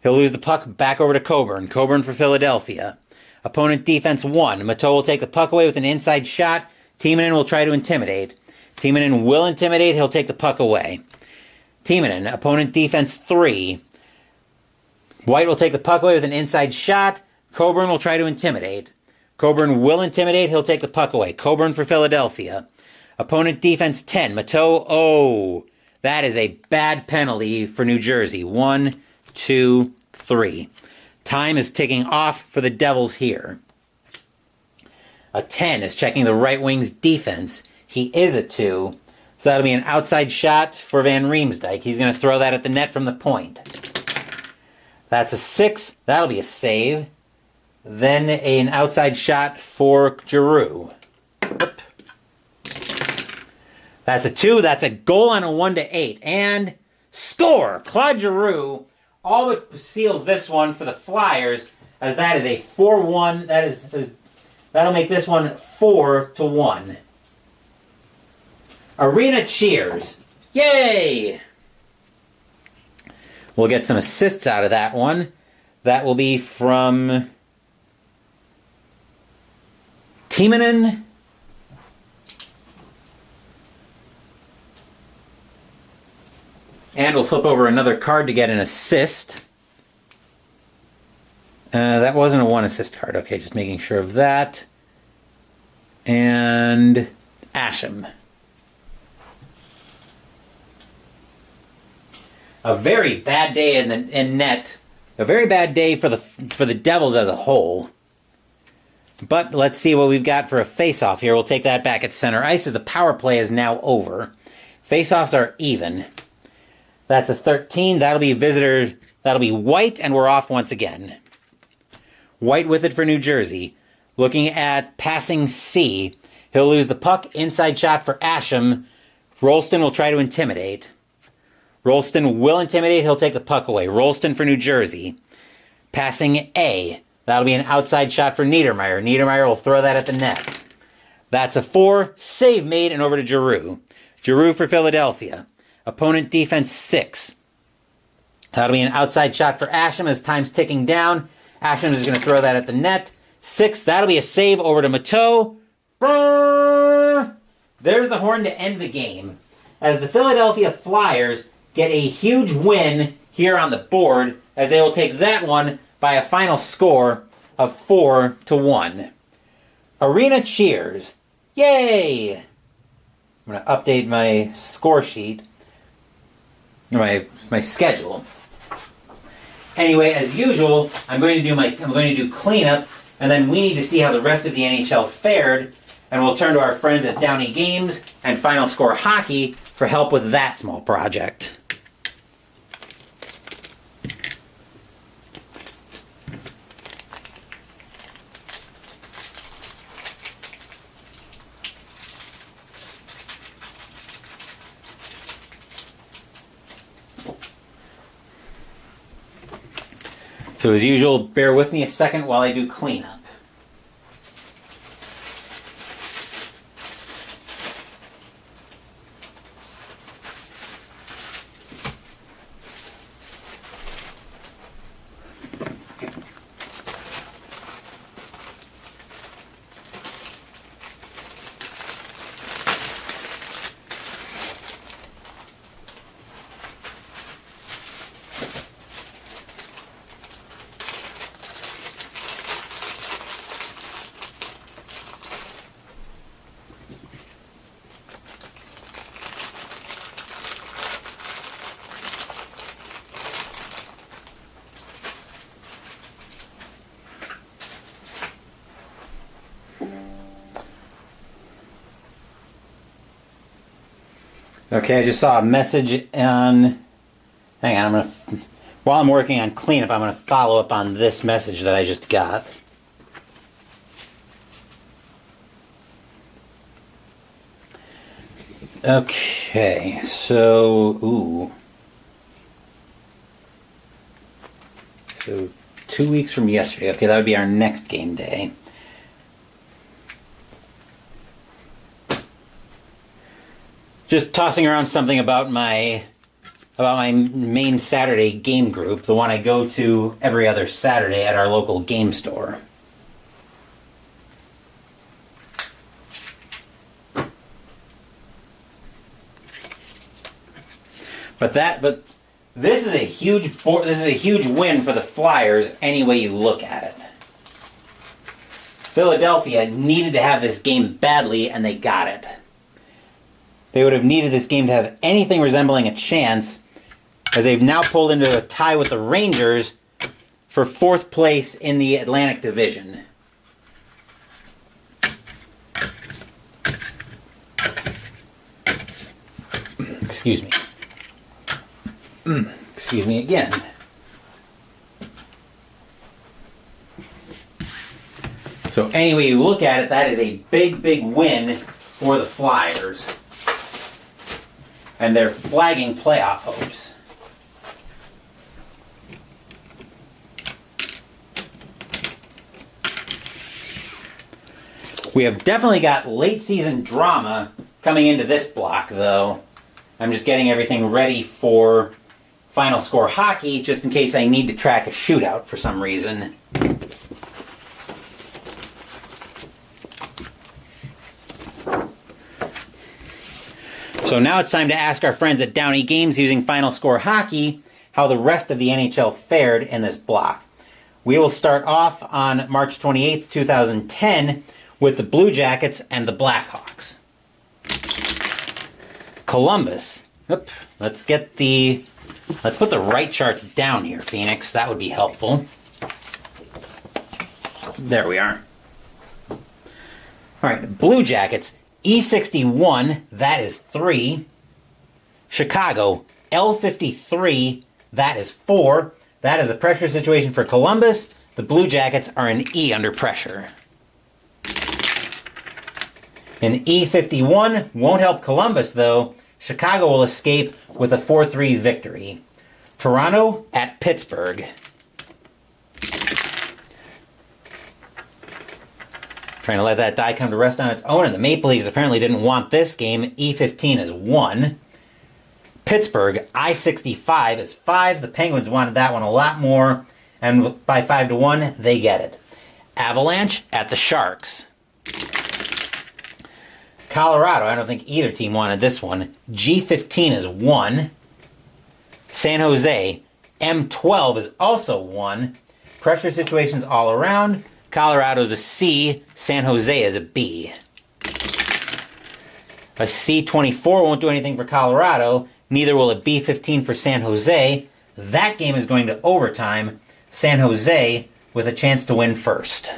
He'll lose the puck back over to Coburn. Coburn for Philadelphia. Opponent defense 1. Mateau will take the puck away with an inside shot. Timonen will try to intimidate. Timonen will intimidate. He'll take the puck away. Timonen, opponent defense 3. White will take the puck away with an inside shot. Coburn will try to intimidate. Coburn will intimidate. He'll take the puck away. Coburn for Philadelphia. Opponent defense 10. Mateau, oh, that is a bad penalty for New Jersey. 1, 2, 3. Time is ticking off for the Devils here. A 10 is checking the right wing's defense. He is a 2. So that'll be an outside shot for Van Riemsdyk. He's going to throw that at the net from the point. That's a 6. That'll be a save. Then an outside shot for Giroux. That's a 2. That's a goal on a 1-8. And score! Claude Giroux all but seals this one for the Flyers, as that is a 4-1. That'll make this one 4-1. Arena cheers. Yay! We'll get some assists out of that one. That will be from Timonen. And we'll flip over another card to get an assist. That wasn't a 1 assist card. Okay, just making sure of that. And Asham. A very bad day in net. A very bad day for the Devils as a whole. But let's see what we've got for a face-off here. We'll take that back at center ice as the power play is now over. Face-offs are even. That's a 13. That'll be visitor. That'll be White, and we're off once again. White with it for New Jersey. Looking at passing C. He'll lose the puck. Inside shot for Asham. Rolston will try to intimidate. Rolston will intimidate. He'll take the puck away. Rolston for New Jersey. Passing A. That'll be an outside shot for Niedermeyer. Niedermeyer will throw that at the net. That's a 4. Save made and over to Giroux. Giroux for Philadelphia. Opponent defense 6. That'll be an outside shot for Asham as time's ticking down. Asham is going to throw that at the net. 6. That'll be a save over to Mateau. There's the horn to end the game, as the Philadelphia Flyers get a huge win here on the board, as they will take that one by a final score of 4-1. Arena cheers. Yay! I'm going to update my score sheet. My schedule. Anyway, as usual, I'm going to do cleanup, and then we need to see how the rest of the NHL fared, and we'll turn to our friends at Downey Games and Final Score Hockey for help with that small project. So as usual, bear with me a second while I do cleanup. Okay, I just saw a message on... Hang on, while I'm working on cleanup, I'm going to follow up on this message that I just got. Okay, so... So, 2 weeks from yesterday. Okay, that would be our next game day. Just tossing around something about my main Saturday game group, the one I go to every other Saturday at our local game store. But this is a huge win for the Flyers any way you look at it. Philadelphia needed to have this game badly, and they got it. They would have needed this game to have anything resembling a chance, as they've now pulled into a tie with the Rangers for 4th place in the Atlantic Division. Excuse me. Excuse me again. So any way you look at it, that is a big, big win for the Flyers. And they're flagging playoff hopes. We have definitely got late season drama coming into this block, though. I'm just getting everything ready for Final Score Hockey, just in case I need to track a shootout for some reason. So now it's time to ask our friends at Downey Games using Final Score Hockey how the rest of the NHL fared in this block. We will start off on March 28th, 2010 with the Blue Jackets and the Blackhawks. Columbus. Let's put the right charts down here, Phoenix. That would be helpful. There we are. All right, Blue Jackets. E61, that is 3. Chicago, L53, that is 4. That is a pressure situation for Columbus. The Blue Jackets are an E under pressure. An E51 won't help Columbus, though. Chicago will escape with a 4-3 victory. Toronto at Pittsburgh. Trying to let that die come to rest on its own, and the Maple Leafs apparently didn't want this game. E15 is 1. Pittsburgh, I-65 is 5. The Penguins wanted that one a lot more, and by 5-1, they get it. Avalanche at the Sharks. Colorado, I don't think either team wanted this one. G15 is 1. San Jose, M12 is also 1. Pressure situations all around. Colorado's a C, San Jose is a B. A C24 won't do anything for Colorado, neither will a B15 for San Jose. That game is going to overtime. San Jose with a chance to win first.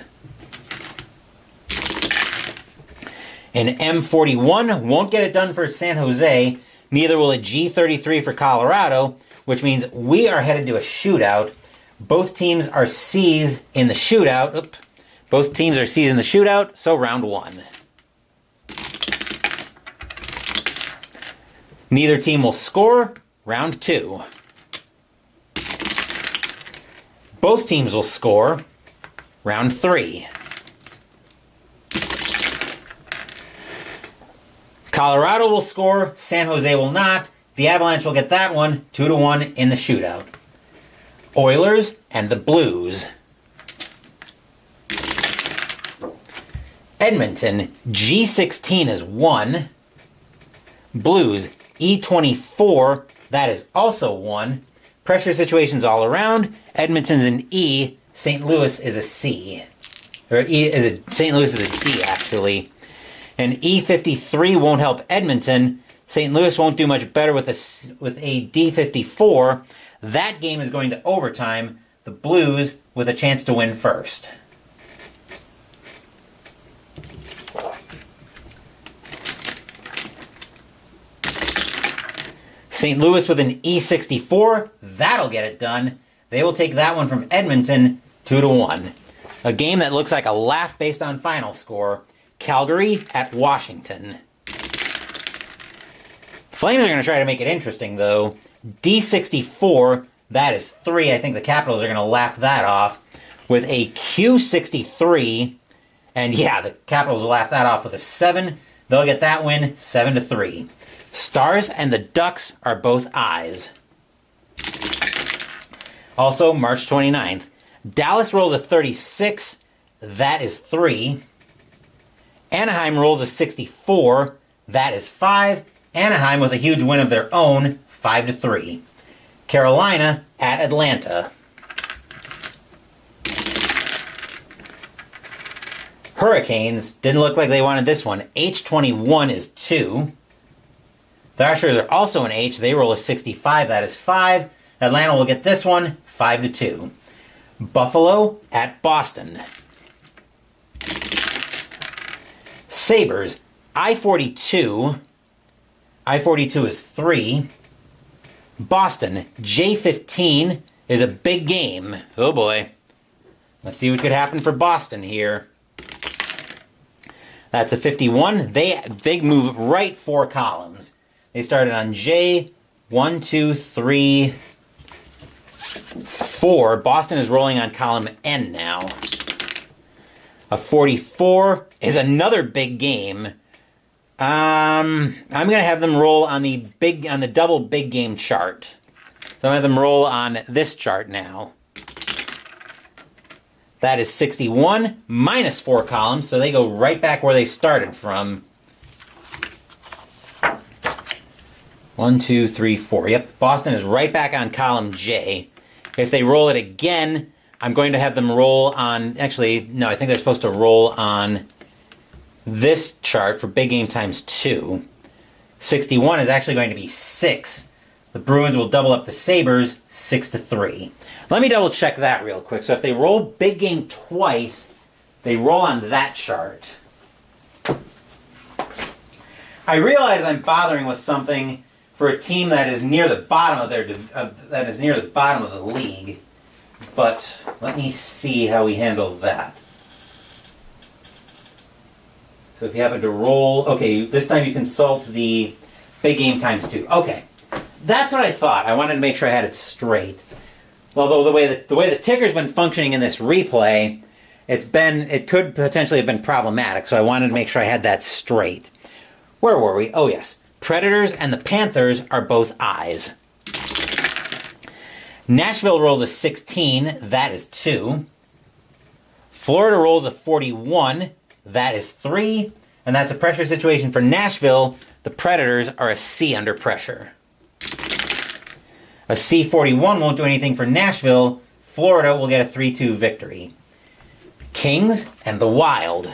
An M41 won't get it done for San Jose, neither will a G33 for Colorado, which means we are headed to a shootout. Both teams are C's in the shootout. Both teams are C's in the shootout, so round 1. Neither team will score. Round 2. Both teams will score. Round 3. Colorado will score. San Jose will not. The Avalanche will get that one 2-1 in the shootout. Oilers and the Blues. Edmonton, G16 is 1. Blues, E24, that is also 1. Pressure situations all around. Edmonton's an E. St. Louis is a C. Or St. Louis is a D, actually. And E53 won't help Edmonton. St. Louis won't do much better with a D54. That game is going to overtime. The Blues with a chance to win first. St. Louis with an E64. That'll get it done. They will take that one from Edmonton 2-1. A game that looks like a laugh based on final score. Calgary at Washington. Flames are going to try to make it interesting, though. D64, that is 3. I think the Capitals are going to laugh that off with a Q63. And yeah, the Capitals will laugh that off with a 7. They'll get that win 7-3. Stars and the Ducks are both I's. Also, March 29th. Dallas rolls a 36. That is 3. Anaheim rolls a 64. That is 5. Anaheim with a huge win of their own, 5-3. Carolina at Atlanta. Hurricanes didn't look like they wanted this one. H21 is 2. Thrashers are also an H. They roll a 65. That is 5. Atlanta will get this one, 5-2. Buffalo at Boston. Sabres, I-42. I-42 is 3. Boston, J-15 is a big game. Oh boy. Let's see what could happen for Boston here. That's a 51. They move right 4 columns. They started on J, 1, 2, 3, 4. Boston is rolling on column N now. A 44 is another big game. I'm going to have them roll on the double big game chart. So I'm going to have them roll on this chart now. That is 61 minus 4 columns, so they go right back where they started from. 1, 2, 3, 4. Yep, Boston is right back on column J. If they roll it again, I'm going to have them roll on... Actually, no, I think they're supposed to roll on this chart for big game times 2. 61 is actually going to be 6. The Bruins will double up the Sabres 6-3. Let me double check that real quick. So if they roll big game twice, they roll on that chart. I realize I'm bothering with something for a team that is near the bottom of the league, but let me see how we handle that. So if you happen to roll, okay, this time you consult the big game times 2. Okay, that's what I thought. I wanted to make sure I had it straight. Although the way the ticker's been functioning in this replay, it could potentially have been problematic. So I wanted to make sure I had that straight. Where were we? Oh yes. Predators and the Panthers are both I's. Nashville rolls a 16. That is 2. Florida rolls a 41. That is 3. And that's a pressure situation for Nashville. The Predators are a C under pressure. A C41 won't do anything for Nashville. Florida will get a 3-2 victory. Kings and the Wild.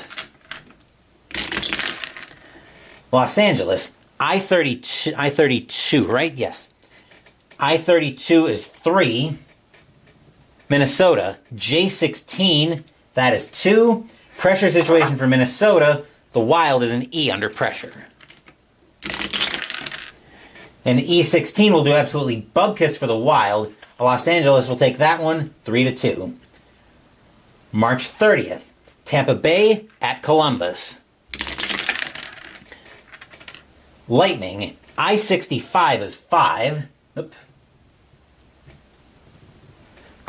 Los Angeles, I-32, right? Yes. I-32 is 3. Minnesota, J16, that is 2. Pressure situation for Minnesota. The Wild is an E under pressure. And E16 will do absolutely bubkiss for the Wild. Los Angeles will take that one 3-2. March 30th, Tampa Bay at Columbus. Lightning, I-65 is 5. Oop.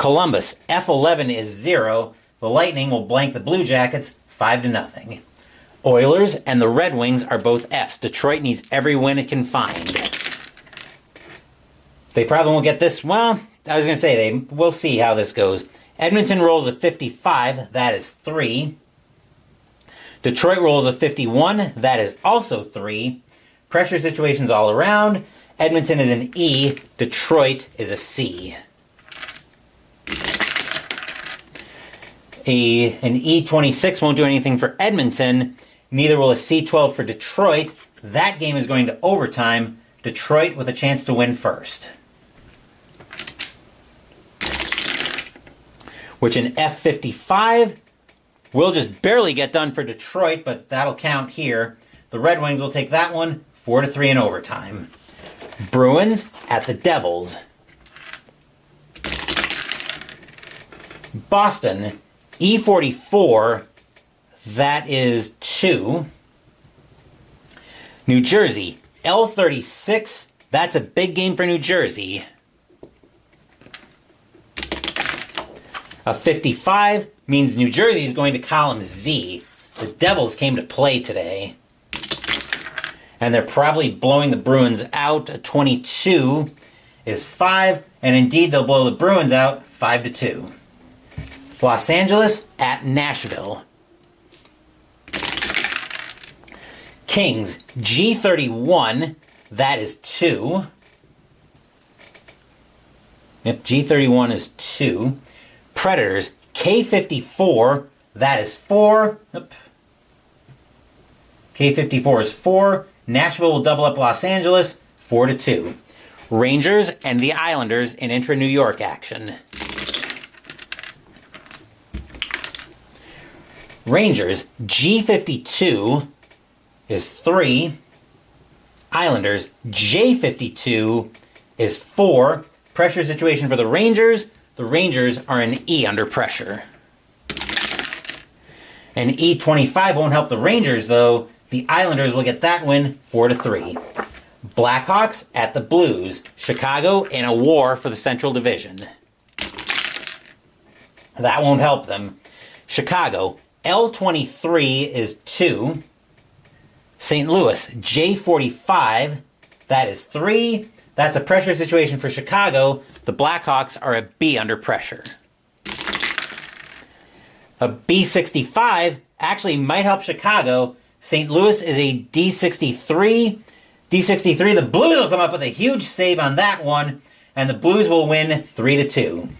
Columbus, F11 is 0. The Lightning will blank the Blue Jackets 5-0. Oilers and the Red Wings are both Fs. Detroit needs every win it can find. They probably won't get this. Well, I was going to say, we'll see how this goes. Edmonton rolls a 55. That is 3. Detroit rolls a 51. That is also 3. Pressure situations all around. Edmonton is an E. Detroit is a C. An E26 won't do anything for Edmonton. Neither will a C12 for Detroit. That game is going to overtime. Detroit with a chance to win first. Which an F55 will just barely get done for Detroit, but that'll count here. The Red Wings will take that one 4-3 in overtime. Bruins at the Devils. Boston, E44, that is 2. New Jersey, L36, that's a big game for New Jersey. A 55 means New Jersey is going to column Z. The Devils came to play today. And they're probably blowing the Bruins out. A 22 is 5, and indeed they'll blow the Bruins out 5-2. Los Angeles at Nashville. Kings, G31, that is 2. Yep, G31 is 2. Predators, K54, that is 4. Oop. K54 is 4. Nashville will double up Los Angeles, 4-2. Rangers and the Islanders in intra-New York action. Rangers, G52 is 3. Islanders, J52 is 4. Pressure situation for the Rangers. The Rangers are an E under pressure. An E25 won't help the Rangers, though. The Islanders will get that win 4-3. Blackhawks at the Blues. Chicago in a war for the Central Division. That won't help them. Chicago, L23 is 2. St. Louis, J45, that is 3. That's a pressure situation for Chicago. The Blackhawks are a B under pressure. A B65 actually might help Chicago. St. Louis is a D63. D63, the Blues will come up with a huge save on that one, and the Blues will win 3-2.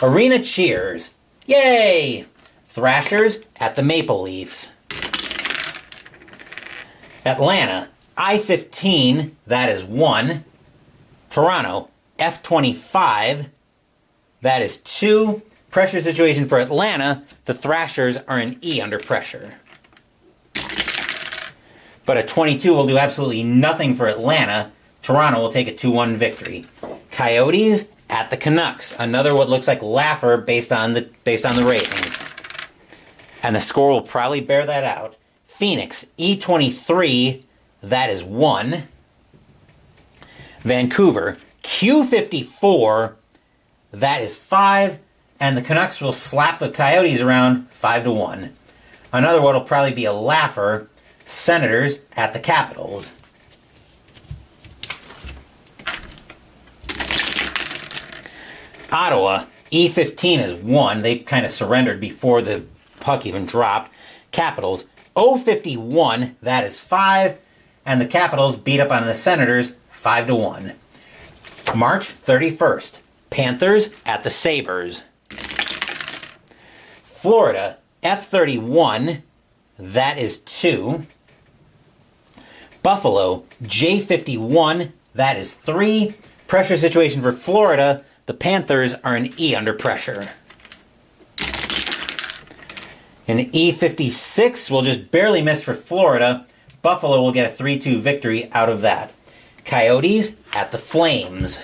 Arena cheers. Yay! Thrashers at the Maple Leafs. Atlanta, I-15, that is 1. Toronto, F25, that is 2. Pressure situation for Atlanta. The Thrashers are an E under pressure. But a 22 will do absolutely nothing for Atlanta. Toronto will take a 2-1 victory. Coyotes at the Canucks. Another what looks like laugher based on the ratings. And the score will probably bear that out. Phoenix, E23, that is 1. Vancouver, Q54, that is 5. And the Canucks will slap the Coyotes around 5-1. Another what will probably be a laugher. Senators at the Capitals. Ottawa, E15 is 1. They kind of surrendered before the puck even dropped. Capitals, O51, that is 5. And the Capitals beat up on the Senators 5-1. March 31st, Panthers at the Sabres. Florida, F31, that is 2. Buffalo, J51, that is 3. Pressure situation for Florida. The Panthers are an E under pressure. An E56 will just barely miss for Florida. Buffalo will get a 3-2 victory out of that. Coyotes at the Flames.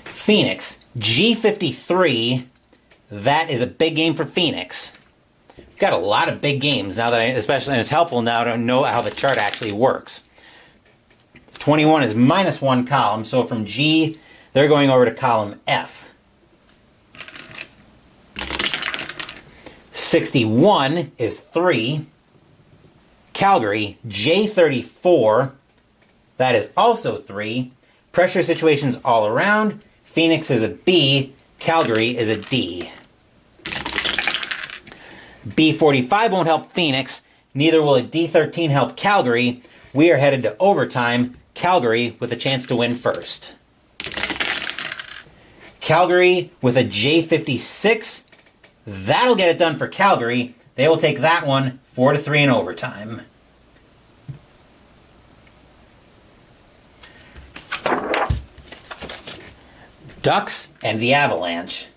Phoenix, G53, that is a big game for Phoenix. We've got a lot of big games now and it's helpful now to know how the chart actually works. 21 is -1 column, so from G They're going over to column F. 61 is 3. Calgary, J34, that is also 3. Pressure situations all around. Phoenix is a B. Calgary is a D. B45 won't help Phoenix. Neither will a D13 help Calgary. We are headed to overtime. Calgary with a chance to win first. Calgary with a J56. That'll get it done for Calgary. They will take that one 4-3 in overtime. Ducks and the Avalanche.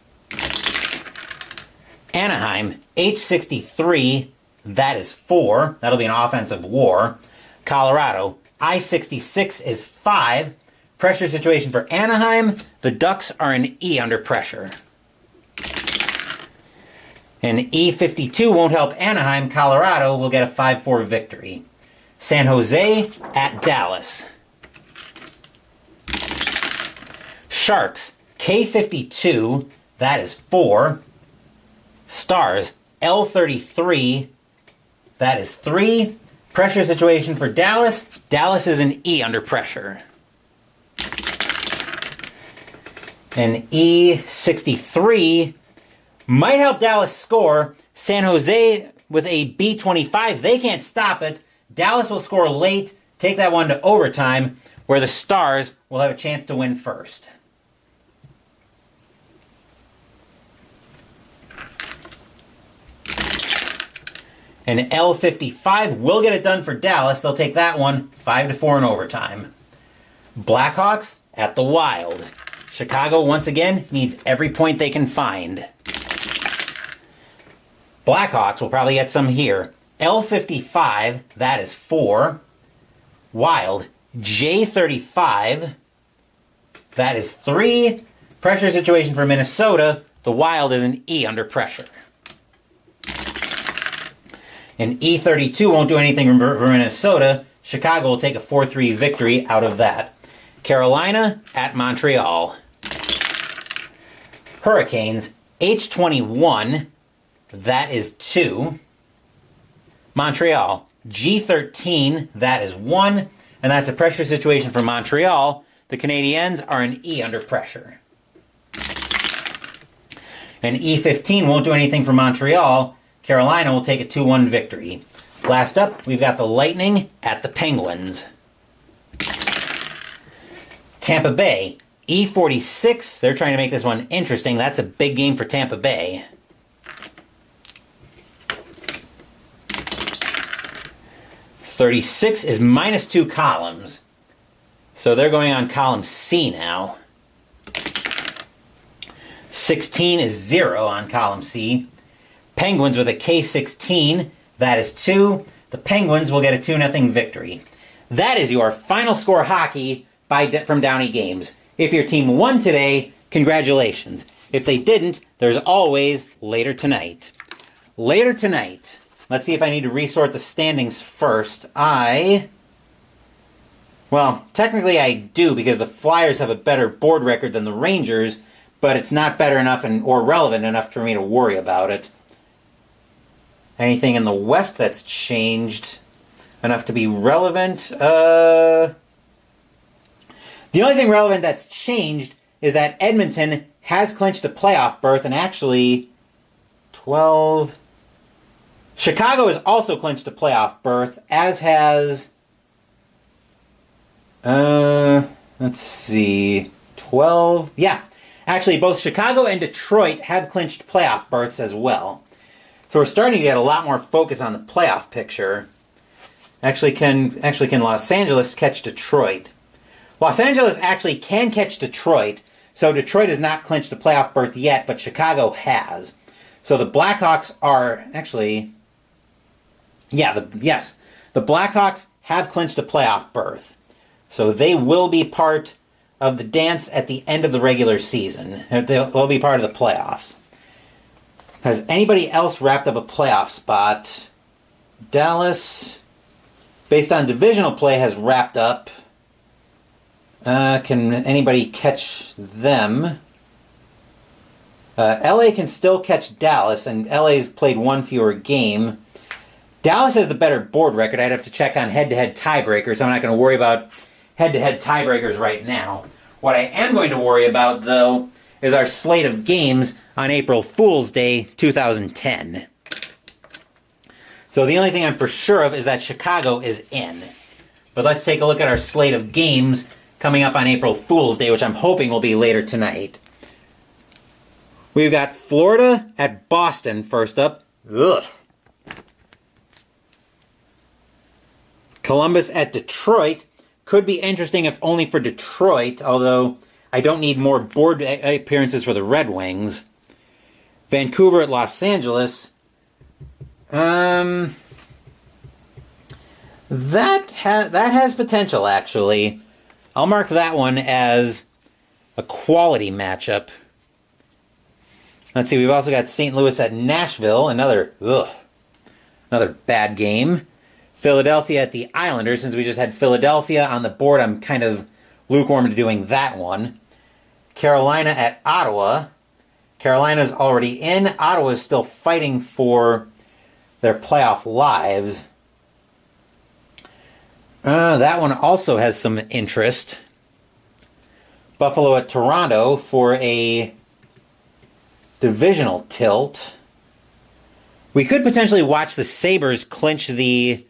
Anaheim, H63, that is 4. That'll be an offensive war. Colorado, I66 is 5. Pressure situation for Anaheim. The Ducks are an E under pressure. An E52 won't help Anaheim. Colorado will get a 5-4 victory. San Jose at Dallas. Sharks, K52, that is 4. Stars, L33, that is 3. Pressure situation for Dallas. Dallas is an E under pressure. An E63 might help Dallas score. San Jose with a B25, they can't stop it. Dallas will score late, take that one to overtime, where the Stars will have a chance to win first. An L55 will get it done for Dallas. They'll take that one 5-4 in overtime. Blackhawks at the Wild. Chicago, once again, needs every point they can find. Blackhawks will probably get some here. L55, that is 4. Wild, J35, that is 3. Pressure situation for Minnesota. The Wild is an E under pressure. An E32 won't do anything for Minnesota. Chicago will take a 4-3 victory out of that. Carolina at Montreal. Hurricanes, H21, that is 2. Montreal, G13, that is 1. And that's a pressure situation for Montreal. The Canadiens are an E under pressure. An E15 won't do anything for Montreal. Carolina will take a 2-1 victory. Last up, we've got the Lightning at the Penguins. Tampa Bay, E46. They're trying to make this one interesting. That's a big game for Tampa Bay. .36 is -2 columns. So they're going on column C now. 16 is 0 on column C. Penguins with a K16, that is 2. The Penguins will get a 2-0 victory. That is your final score hockey from Downey Games. If your team won today, congratulations. If they didn't, there's always later tonight. Later tonight, let's see if I need to resort the standings first. Well, technically I do because the Flyers have a better board record than the Rangers, but it's not better enough or relevant enough for me to worry about it. Anything in the West that's changed enough to be relevant? The only thing relevant that's changed is that Edmonton has clinched a playoff berth, and actually 12... Chicago has also clinched a playoff berth, as has... let's see... 12... Yeah, actually both Chicago and Detroit have clinched playoff berths as well. So we're starting to get a lot more focus on the playoff picture. Actually, can Los Angeles catch Detroit? Los Angeles actually can catch Detroit, so Detroit has not clinched a playoff berth yet, but Chicago has. So the Blackhawks are actually... the Blackhawks have clinched a playoff berth. So they will be part of the dance at the end of the regular season. They'll be part of the playoffs. Has anybody else wrapped up a playoff spot? Dallas, based on divisional play, has wrapped up. Can anybody catch them? LA can still catch Dallas, and LA's played one fewer game. Dallas has the better board record. I'd have to check on head-to-head tiebreakers, so I'm not going to worry about head-to-head tiebreakers right now. What I am going to worry about, though, is our slate of games on April Fool's Day 2010. So the only thing I'm for sure of is that Chicago is in. But let's take a look at our slate of games coming up on April Fool's Day, which I'm hoping will be later tonight. We've got Florida at Boston first up. Ugh. Columbus at Detroit. Could be interesting if only for Detroit, although I don't need more board appearances for the Red Wings. Vancouver at Los Angeles. That has potential, actually. I'll mark that one as a quality matchup. Let's see, we've also got St. Louis at Nashville, another bad game. Philadelphia at the Islanders. Since we just had Philadelphia on the board, I'm kind of lukewarm to doing that one. Carolina at Ottawa. Carolina's already in. Ottawa's still fighting for their playoff lives. That one also has some interest. Buffalo at Toronto for a divisional tilt. We could potentially watch the Sabres clinch the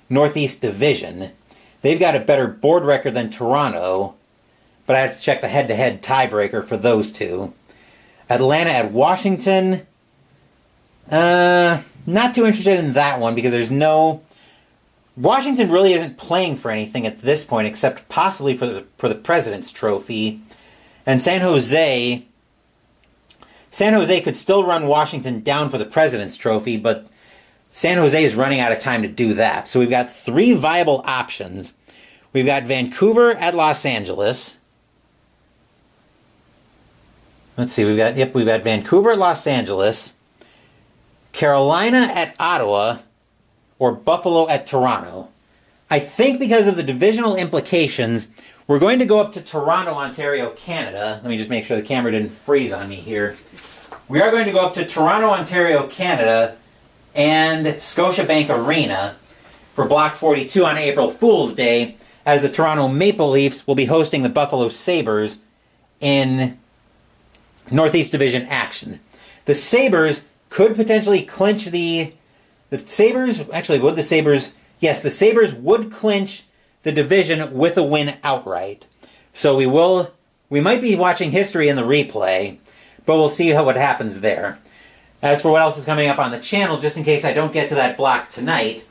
Northeast Division. They've got a better board record than Toronto, but I have to check the head-to-head tiebreaker for those two. Atlanta at Washington. Not too interested in that one because there's no... Washington really isn't playing for anything at this point except possibly for the President's Trophy. And San Jose could still run Washington down for the President's Trophy, but San Jose is running out of time to do that. So we've got three viable options. We've got Vancouver at Los Angeles. Let's see, we've got Vancouver at Los Angeles, Carolina at Ottawa, or Buffalo at Toronto. I think because of the divisional implications, we're going to go up to Toronto, Ontario, Canada. Let me just make sure the camera didn't freeze on me here. We are going to go up to Toronto, Ontario, Canada, and Scotiabank Arena for Block 42 on April Fool's Day, as the Toronto Maple Leafs will be hosting the Buffalo Sabres in Northeast Division action. The Sabres could potentially clinch the Sabres... Actually, would the Sabres... Yes, the Sabres would clinch the division with a win outright. So we might be watching history in the replay, but we'll see what happens there. As for what else is coming up on the channel, just in case I don't get to that block tonight,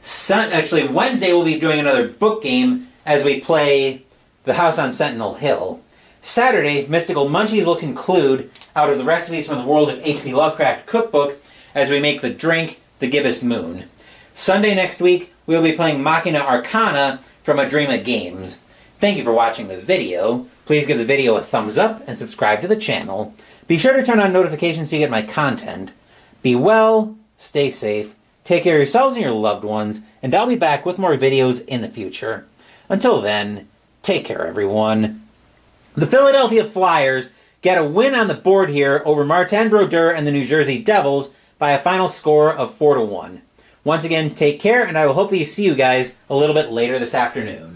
Wednesday we'll be doing another book game as we play The House on Sentinel Hill. Saturday, Mystical Munchies will conclude out of the recipes from the World of H.P. Lovecraft cookbook as we make the drink, The Gibbous Moon. Sunday next week, we'll be playing Machina Arcana from Adrema Games. Thank you for watching the video. Please give the video a thumbs up and subscribe to the channel. Be sure to turn on notifications so you get my content. Be well, stay safe, take care of yourselves and your loved ones, and I'll be back with more videos in the future. Until then, take care everyone. The Philadelphia Flyers get a win on the board here over Martin Brodeur and the New Jersey Devils by a final score of 4-1. Once again, take care, and I will hopefully see you guys a little bit later this afternoon.